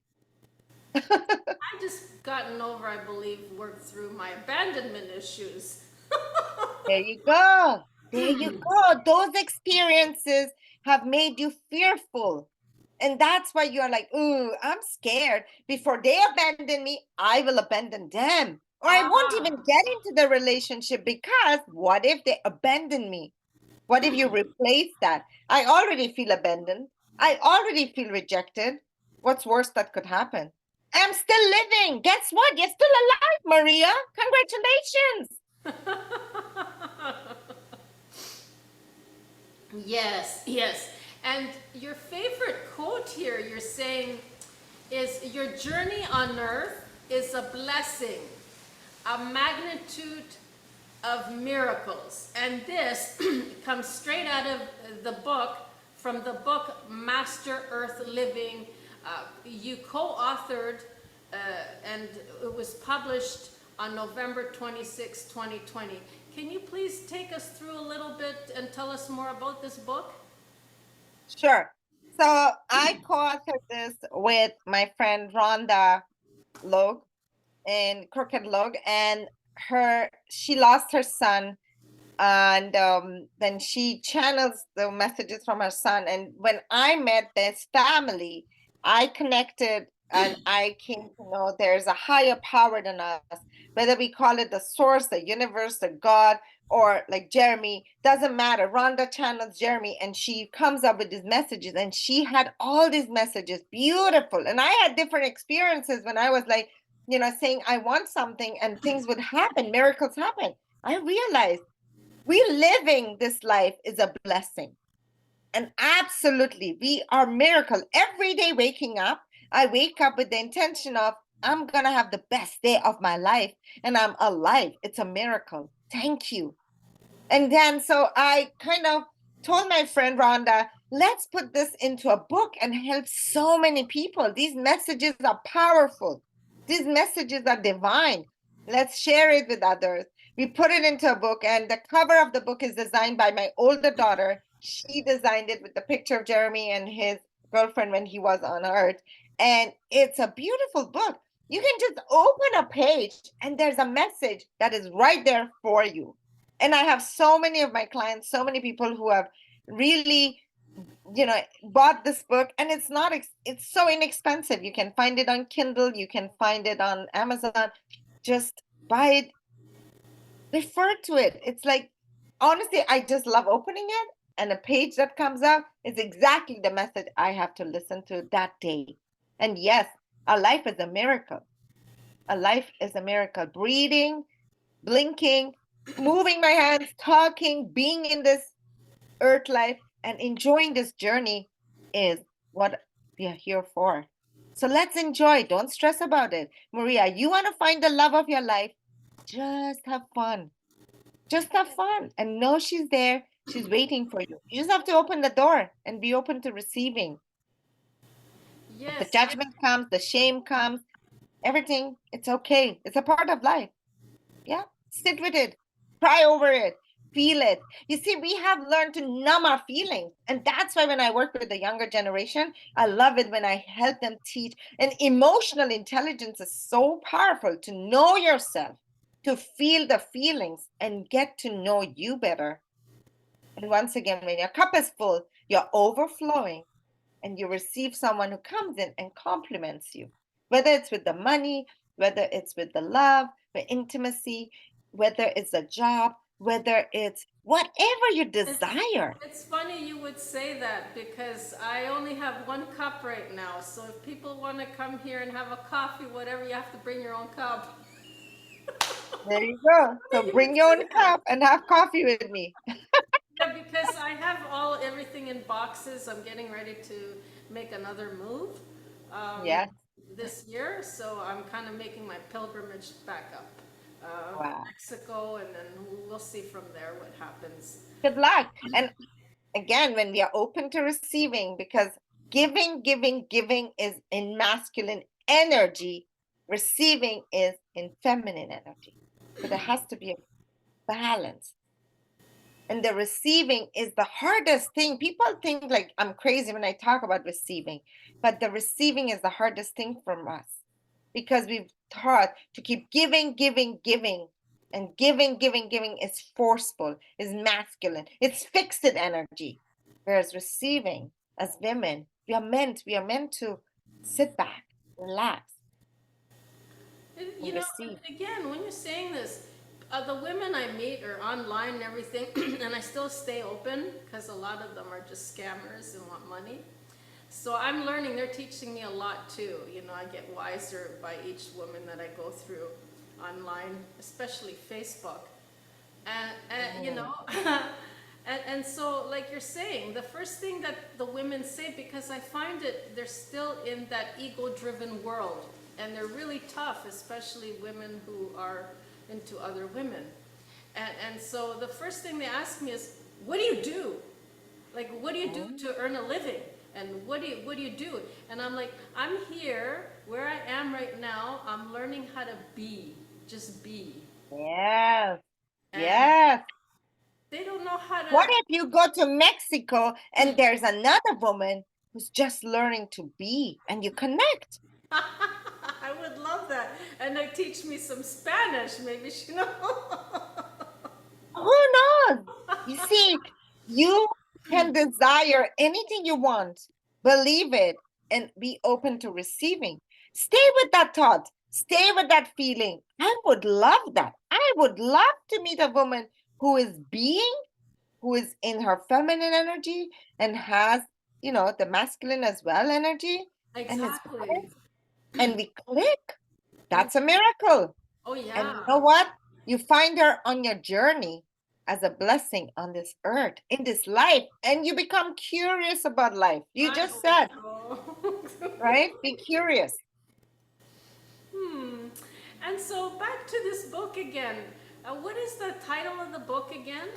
I've just gotten over, I believe, worked through my abandonment issues. There you go. There you go. Those experiences have made you fearful. And that's why you're like, ooh, I'm scared. Before they abandon me, I will abandon them. Or I won't Ah, even get into the relationship because what if they abandon me? What if you replace that? I already feel abandoned. I already feel rejected. What's worse that could happen? I'm still living. Guess what? You're still alive, Maria. Congratulations. yes, yes. And your favorite quote here, you're saying, is your journey on earth is a blessing, a magnitude of miracles. And this comes straight out of the book, from the book Master Earth Living. You co-authored, and it was published on November 26, 2020. Can you please take us through a little bit and tell us more about this book? Sure. So I co-authored this with my friend Rhonda Logue in Crooked Logue, and she lost her son, and then she channels the messages from her son. And when I met this family, I connected and I came to know there's a higher power than us, whether we call it the source, the universe, the God, or like Jeremy, doesn't matter. Rhonda channels Jeremy and she comes up with these messages, and she had all these messages, beautiful. And I had different experiences when I was like, saying I want something and things would happen, miracles happen. I realized we living this life is a blessing. And absolutely, we are miracle. Every day waking up, I wake up with the intention of, I'm going to have the best day of my life and I'm alive. It's a miracle. Thank you. And then so I kind of told my friend Rhonda, let's put this into a book and help so many people. These messages are powerful. These messages are divine. Let's share it with others. We put it into a book, and the cover of the book is designed by my older daughter. She designed it with the picture of Jeremy and his girlfriend when he was on Earth. And it's a beautiful book. You can just open a page and there's a message that is right there for you. And I have so many of my clients, so many people who have really, bought this book, and it's so inexpensive. You can find it on Kindle, you can find it on Amazon. Just buy it, refer to it. It's like, honestly, I just love opening it, and a page that comes up is exactly the message I have to listen to that day. And yes, a life is a miracle. A life is a miracle. Breathing, blinking, moving my hands, talking, being in this earth life, and enjoying this journey is what we are here for. So let's enjoy. Don't stress about it. Maria, you want to find the love of your life? Just have fun. Just have fun and know she's there. She's waiting for you. You just have to open the door and be open to receiving. If the Yes, judgment comes, the shame comes, everything, it's okay. It's a part of life. Yeah, sit with it, cry over it, feel it. You see, we have learned to numb our feelings. And that's why when I work with the younger generation, I love it when I help them teach. And emotional intelligence is so powerful to know yourself, to feel the feelings and get to know you better. And once again, when your cup is full, you're overflowing, and you receive someone who comes in and compliments you, whether it's with the money, whether it's with the love, the intimacy, whether it's a job, whether it's whatever you desire. it's funny you would say that because I only have one cup right now. So if people want to come here and have a coffee, whatever, you have to bring your own cup. There you go. So You would bring your say own that. cup and have coffee with me. Yeah, because I have everything in boxes. I'm getting ready to make another move um, Yes. this year, so I'm kind of making my pilgrimage back up Wow. Mexico, and then we'll see from there what happens. Good luck. And again, when we are open to receiving, because giving is in masculine energy, receiving is in feminine energy. So there has to be a balance. And the receiving is the hardest thing. People think like I'm crazy when I talk about receiving, but the receiving is the hardest thing from us because we've taught to keep giving. And giving is forceful, is masculine, it's fixed energy. Whereas receiving, as women, we are meant to sit back, relax, You and know, receive. again, when you're saying this, the women I meet are online and everything, and I still stay open because a lot of them are just scammers and want money. So I'm learning, they're teaching me a lot too. You know, I get wiser by each woman that I go through online, especially Facebook. And you know, and so like you're saying, the first thing that the women say, because I find it, they're still in that ego-driven world, and they're really tough, especially women who are into other women. And so the first thing they ask me is, what do you do? Like, what do you do to earn a living? And what do you do? And I'm like, I'm here where I am right now. I'm learning how to be, just be. Yes, And yes. they don't know how What to. if you go to Mexico and there's another woman who's just learning to be and you connect? I would love that. And they teach me some Spanish, maybe she know. Who knows? You see, you can desire anything you want, believe it, and be open to receiving. Stay with that thought, stay with that feeling. I would love that. I would love to meet a woman who is being, who is in her feminine energy and has, the masculine as well energy and is Exactly. balanced, and we click. That's a miracle. Oh And you yeah. know what? You find her on your journey as a blessing on this earth, in this life, and you become curious about life. You I just hope said, so. right? Be curious. Hmm. And so back to this book again. What is the title of the book again?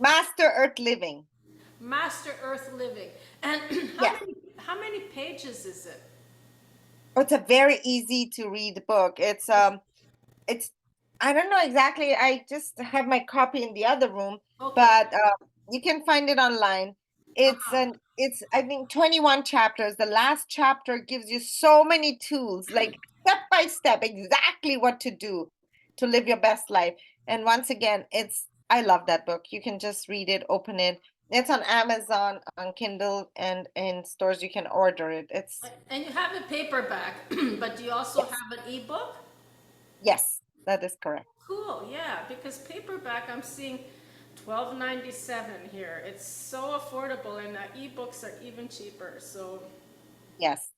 Master Earth Living. Master Earth Living. And Yes. how many pages is it? It's a very easy to read book. It's I don't know exactly. I just have my copy in the other room, Okay. but you can find it online. It's I think 21 chapters. The last chapter gives you so many tools, like step by step, exactly what to do to live your best life. And once again, I love that book. You can just read it, open it. It's on Amazon, on Kindle, and in stores you can order it. And you have a paperback, but do you also Yes, have an ebook? yes, that is correct. Cool, yeah, because paperback I'm seeing 12.97 here. It's so affordable, and ebooks are even cheaper. So Yes,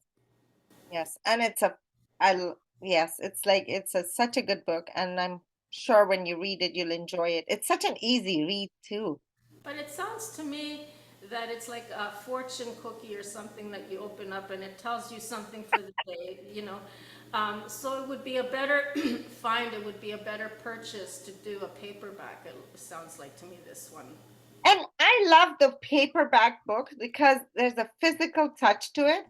yes. And yes, it's like such a good book, and I'm sure when you read it, you'll enjoy it. It's such an easy read too. but it sounds to me that it's like a fortune cookie or something that you open up and it tells you something for the day, you know. So it would be a better find, it would be a better purchase to do a paperback, it sounds like to me, this one. And I love the paperback books because there's a physical touch to it.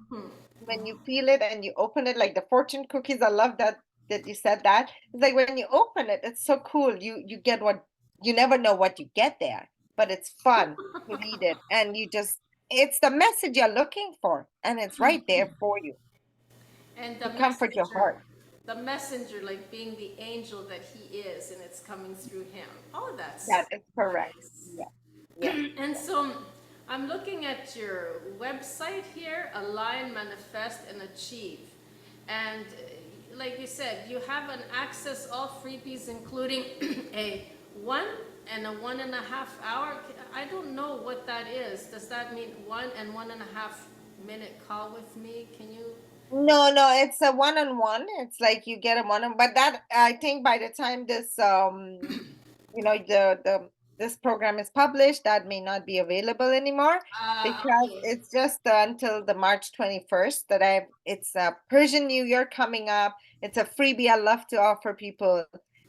When you feel it and you open it, like the fortune cookies, I love that you said that. It's like when you open it, it's so cool. You get what you never know what you get there, but it's fun to read it. And it's the message you're looking for, and it's right there for you And to comfort your heart. the messenger, like being the angel that he is, and it's coming through him. Oh, that's That is correct. nice. Yeah. Yes. And so I'm looking at your website here, Align, Manifest, and Achieve. And like you said, you have an access all freebies, including a 1.5 hour. I don't know what that is. Does that mean 1.5 minute call with me? Can you? No, it's a one-on-one. It's like you get a one-on, but that I think by the time this the this program is published, that may not be available anymore because Okay. it's just until the March 21st that it's a Persian New Year coming up. It's a freebie I love to offer people.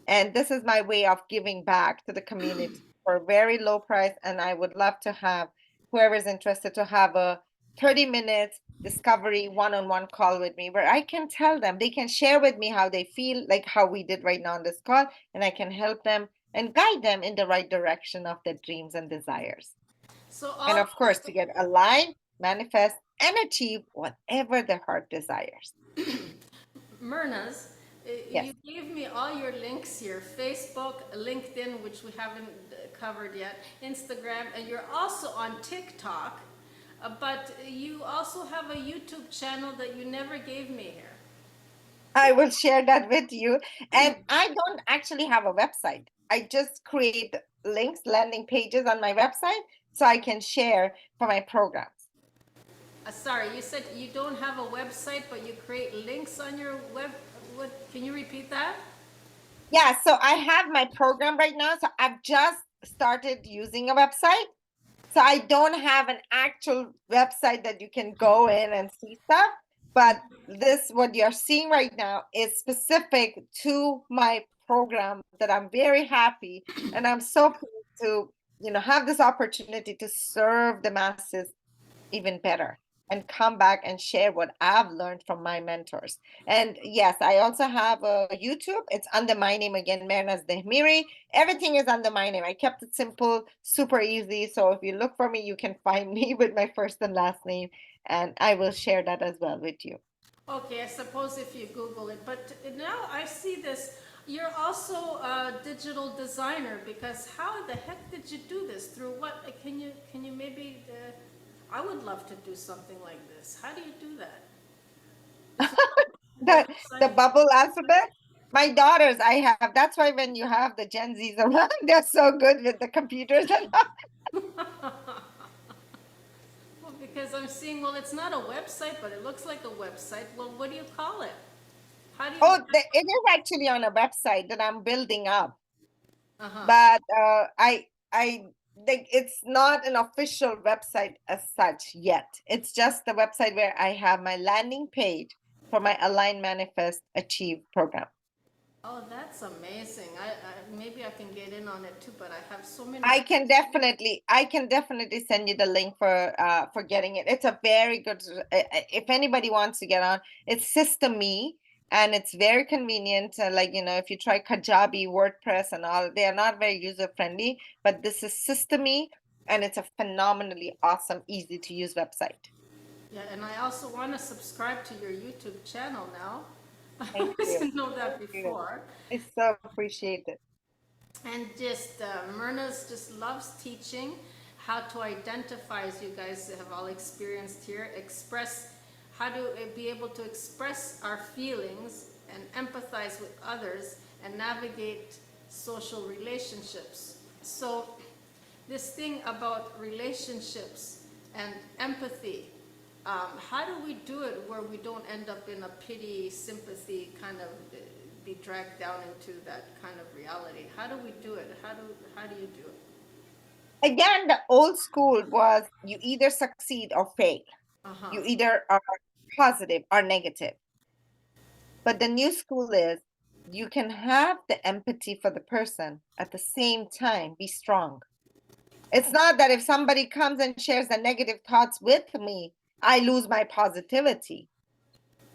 And this is my way of giving back to the community for a very low price. And I would love to have whoever's interested to have a 30 minutes discovery one-on-one call with me where I can tell them, they can share with me how they feel, like how we did right now on this call, and I can help them and guide them in the right direction of their dreams and desires. So And all of course, to get aligned, manifest, and achieve whatever their heart desires. Mehrnaz, Yes. you gave me all your links here, Facebook, LinkedIn, which we haven't covered yet, Instagram, and you're also on TikTok, but you also have a YouTube channel that you never gave me here. I will share that with you. And I don't actually have a website. I just create links, landing pages on my website so I can share for my programs. Sorry, you said you don't have a website, but you create links on your web. What? Can you repeat that? Yeah, so I have my program right now. So I've just started using a website. So I don't have an actual website that you can go in and see stuff. But what you're seeing right now is specific to my program that I'm very happy. And I'm so pleased to, have this opportunity to serve the masses even better and come back and share what I've learned from my mentors. And yes, I also have a YouTube. It's under my name again, Mehrnaz Dehmiri. Everything is under my name. I kept it simple, super easy. So if you look for me, you can find me with my first and last name. And I will share that as well with you. Okay, I suppose if you Google it, but now I see this. You're also a digital designer, because how the heck did you do this? Through what? Can you maybe? I would love to do something like this. How do you do that? The bubble alphabet. My daughters, I have. That's why when you have the Gen Zs around, they're so good with the computers and Well, because I'm seeing, well, it's not a website, but it looks like a website. Well, what do you call it? How do you? oh, it is actually on a website that I'm building up. Uh-huh. But I think it's not an official website as such yet. It's just the website where I have my landing page for my Align Manifest Achieve program. Oh, that's amazing. Maybe I can get in on it too, but I have so many. I can definitely send you the link for getting it. It's a very good if anybody wants to get on, it's Systeme. And it's very convenient. If you try Kajabi, WordPress, and all, they are not very user friendly. But this is Systeme, And it's a phenomenally awesome, easy to use website. Yeah, and I also want to subscribe to your YouTube channel now. Thank I you. didn't know that Thank you. before. I so appreciate it. And just Mehrnaz just loves teaching how to identify, as you guys have all experienced here, express how to be able to express our feelings and empathize with others and navigate social relationships. So this thing about relationships and empathy, how do we do it where we don't end up in a pity, sympathy kind of be dragged down into that kind of reality? How do we do it? How do you do it? Again, the old school was you either succeed or fail. Uh-huh. You either are positive or negative. But the new school is you can have the empathy for the person at the same time be strong. It's not that if somebody comes and shares the negative thoughts with me, I lose my positivity.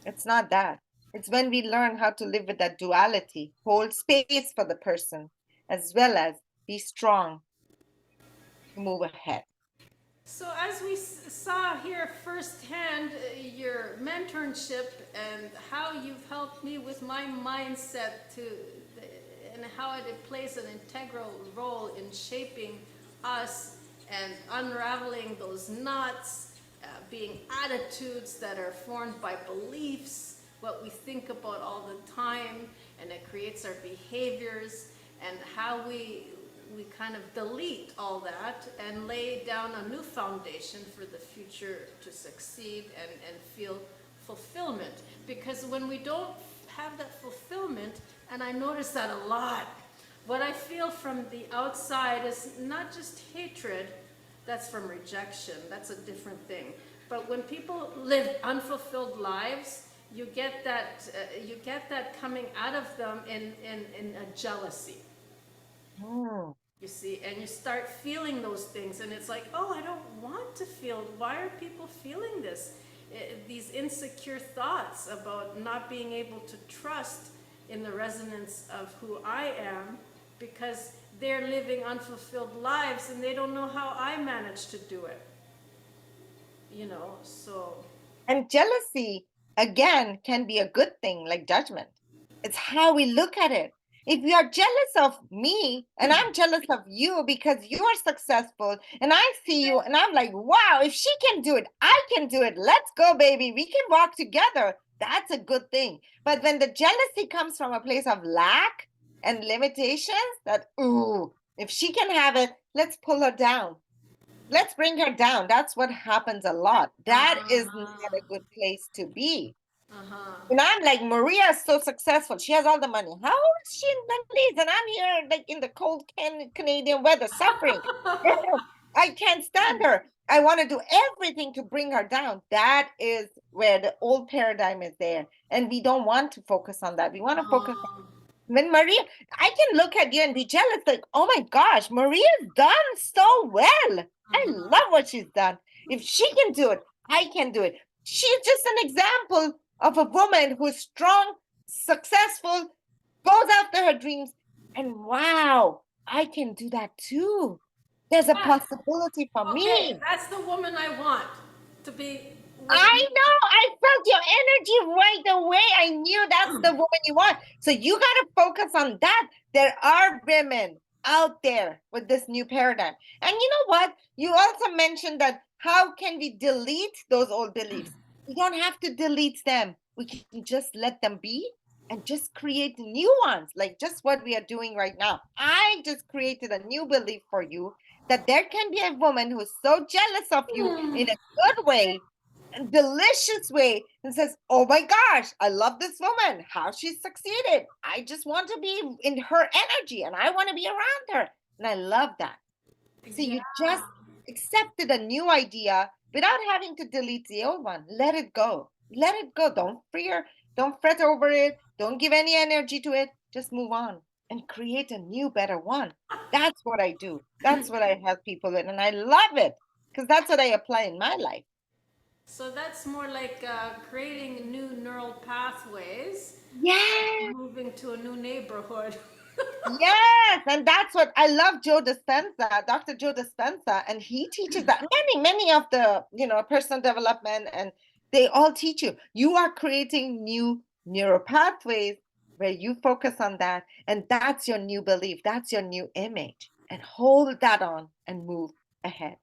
It's not that. It's when we learn how to live with that duality, hold space for the person, as well as be strong to move ahead. So as we saw here firsthand, your mentorship and how you've helped me with my mindset and how it plays an integral role in shaping us and unraveling those knots, being attitudes that are formed by beliefs, what we think about all the time, and it creates our behaviors, and how we kind of delete all that and lay down a new foundation for the future to succeed and feel fulfillment. Because when we don't have that fulfillment, and I notice that a lot, what I feel from the outside is not just hatred, that's from rejection, that's a different thing. But when people live unfulfilled lives, you get that coming out of them in a jealousy. Mm. You see, and you start feeling those things, and it's like, oh, I don't want to feel. Why are people feeling this? These insecure thoughts about not being able to trust in the resonance of who I am, because they're living unfulfilled lives and they don't know how I managed to do it. You know, so. And jealousy, again, can be a good thing, like judgment. It's how we look at it. If you are jealous of me and I'm jealous of you because you are successful and I see you and I'm like, wow, if she can do it, I can do it. Let's go, baby. We can walk together. That's a good thing. But when the jealousy comes from a place of lack and limitations, that, ooh, if she can have it, let's pull her down. Let's bring her down. That's what happens a lot. That is not a good place to be. And I'm like, Maria is so successful. She has all the money. How is she in Belize? And I'm here like in the cold Canadian weather suffering. I can't stand her. I want to do everything to bring her down. That is where the old paradigm is there. And we don't want to focus on that. We want to focus on when Maria, I can look at you and be jealous, like, oh my gosh, Maria's done so well. I love what she's done. If she can do it, I can do it. She's just an example of a woman who's strong, successful, goes after her dreams, and wow, I can do that too. There's a possibility for Okay, me. that's the woman I want to be with I me. know. I felt your energy right away. I knew that's the woman you want. So you got to focus on that. There are women out there with this new paradigm. And you know what? You also mentioned that how can we delete those old beliefs? We don't have to delete them. We can just let them be and just create new ones, like just what we are doing right now. I just created a new belief for you that there can be a woman who's so jealous of you in a good way, delicious way, and says, oh my gosh, I love this woman, how she succeeded. I just want to be in her energy and I want to be around her. And I love that. So you just accepted a new idea without having to delete the old one. Let it go. Let it go. Don't fear. Don't fret over it. Don't give any energy to it. Just move on and create a new, better one. That's what I do. That's what I help people with. And I love it because that's what I apply in my life. So that's more like creating new neural pathways, Yeah. moving to a new neighborhood. Yes, and that's what I love. Joe Dispenza, Dr. Joe Dispenza, and he teaches that many of the personal development, and they all teach you. You are creating new neural pathways where you focus on that, and that's your new belief. That's your new image, and hold that on and move ahead.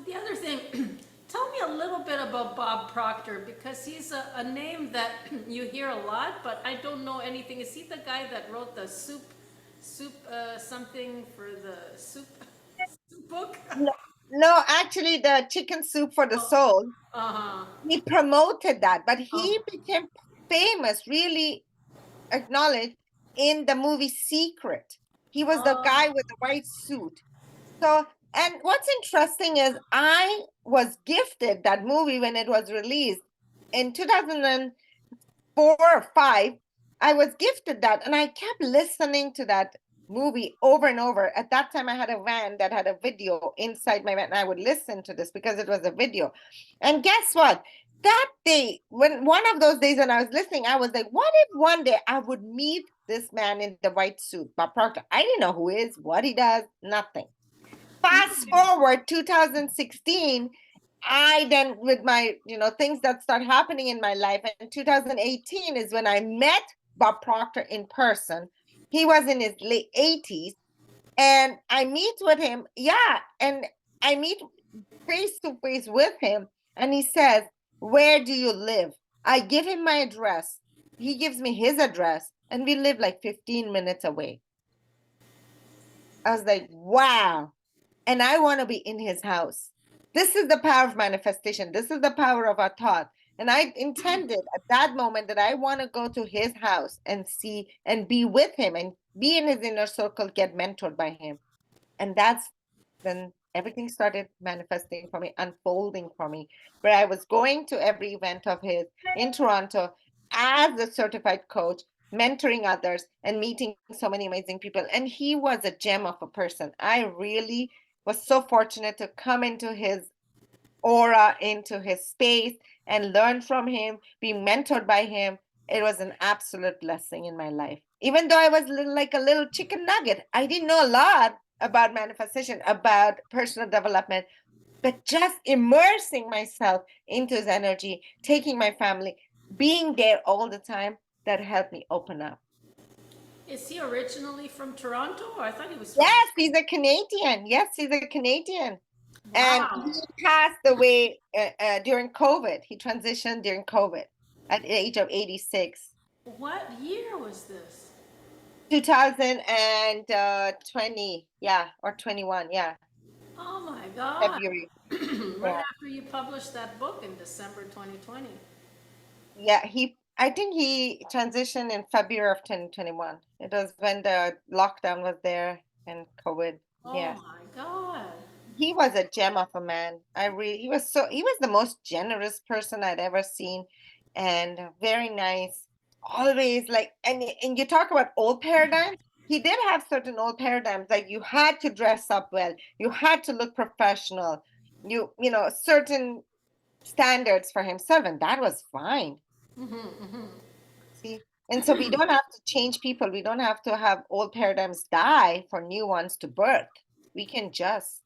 The other thing, tell me a little bit about Bob Proctor, because he's a name that you hear a lot, but I don't know anything. Is he the guy that wrote the something for the soup book? No, no, actually, the chicken soup for the soul. Uh-huh. He promoted that, but he Oh, became famous, really acknowledged in the movie Secret. He was the guy oh, with the white suit. So, and what's interesting is I was gifted that movie when it was released in 2004 or 5. I was gifted that, and I kept listening to that movie over and over. At that time, I had a van that had a video inside my van, and I would listen to this because it was a video. And guess what? That day, when one of those days when I was listening, I was like, what if one day I would meet this man in the white suit, Bob Proctor? I didn't know who he is, what he does, nothing. Fast forward 2016, I then with my things that start happening in my life, and 2018 is when I met Bob Proctor in person. He was in his late 80s, and I meet with him. Yeah, and I meet face to face with him, and he says, "Where do you live?" I give him my address. He gives me his address, and we live like 15 minutes away. I was like, wow. And I want to be in his house. This is the power of manifestation. This is the power of our thought. And I intended at that moment that I want to go to his house and see and be with him and be in his inner circle, get mentored by him. And that's when everything started manifesting for me, unfolding for me, where I was going to every event of his in Toronto as a certified coach, mentoring others and meeting so many amazing people. And he was a gem of a person. I really was so fortunate to come into his aura, into his space, and learn from him, be mentored by him. It was an absolute blessing in my life. Even though I was like a little chicken nugget, I didn't know a lot about manifestation, about personal development, but just immersing myself into his energy, taking my family, being there all the time, that helped me open up. is he originally from Toronto? Or I thought he was from. Yes, he's a Canadian. Yes, he's a Canadian. And Wow. he passed away during COVID. He transitioned during COVID at the age of 86. What year was this? 2020, yeah, or 21, yeah, Oh my God. February. Right Yeah, after you published that book in December 2020. yeah. I think he transitioned in February of 2021. It was when the lockdown was there and COVID. Oh Yeah. my God. He was a gem of a man. He was the most generous person I'd ever seen, and very nice. Always like, and you talk about old paradigms. He did have certain old paradigms, like you had to dress up well, you had to look professional, certain standards for himself, and that was fine. See, and so we don't have to change people. We don't have to have old paradigms die for new ones to birth. We can just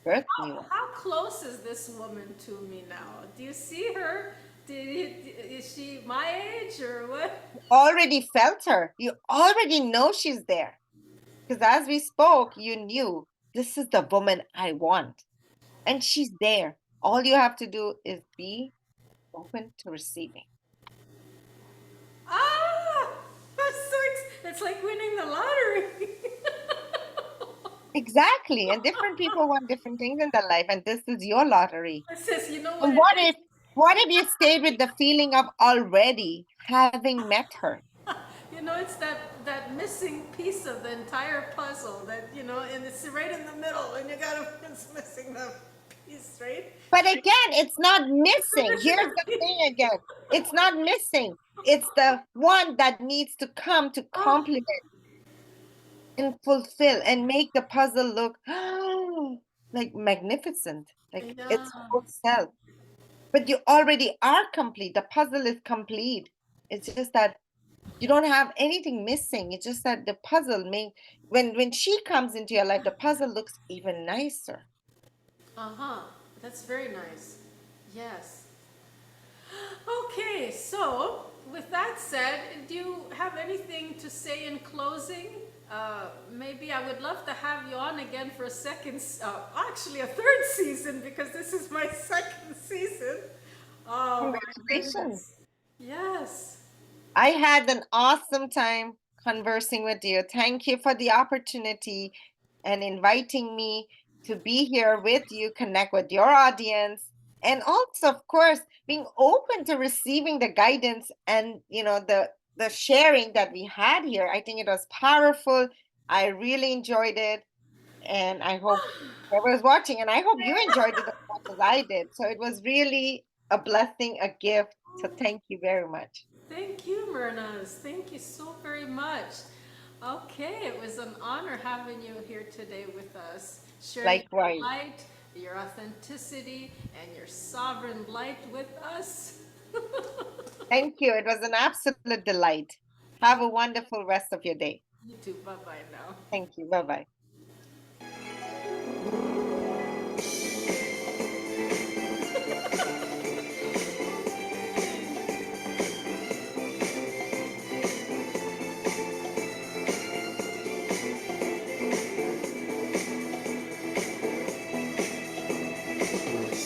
birth new ones. How close is this woman to me now? Do you see her? Is she my age or what? Already felt her. You already know she's there. Because as we spoke, you knew this is the woman I want. And she's there. All you have to do is be open to receiving. Ah! It's like winning the lottery. Exactly. And different people want different things in their life. And this is your lottery. It says, you know what And it is? what if you stayed with the feeling of already having met her? You know, it's that missing piece of the entire puzzle that, and it's right in the middle and it's missing the piece, right? But again, it's not It's the missing. Here's mission the of peace. thing again. It's not missing. It's the one that needs to come to Oh, complement and fulfill and make the puzzle look like magnificent, like yeah. its whole self. But you already are complete. The puzzle is complete. It's just that You don't have anything missing. It's just that the puzzle may when she comes into your life, the puzzle looks even nicer. Uh-huh. That's very nice. Yes. Okay, so with that said, do you have anything to say in closing? Maybe I would love to have you on again for a actually a third season, because this is my second season. Oh my Congratulations. goodness. Yes. I had an awesome time conversing with you. Thank you for the opportunity and inviting me to be here with you, connect with your audience, and also, of course, being open to receiving the guidance and the sharing that we had here. I think it was powerful. I really enjoyed it, and I hope whoever's watching, and I hope you enjoyed it as much as I did. So it was really a blessing, a gift. So thank you very much. Thank you, Mehrnaz. Thank you so very much. Okay, it was an honor having you here today with us, sharing your Likewise. light, your authenticity, and your sovereign light with us. Thank you. It was an absolute delight. Have a wonderful rest of your day. You too. Bye bye now. Thank you. Bye bye.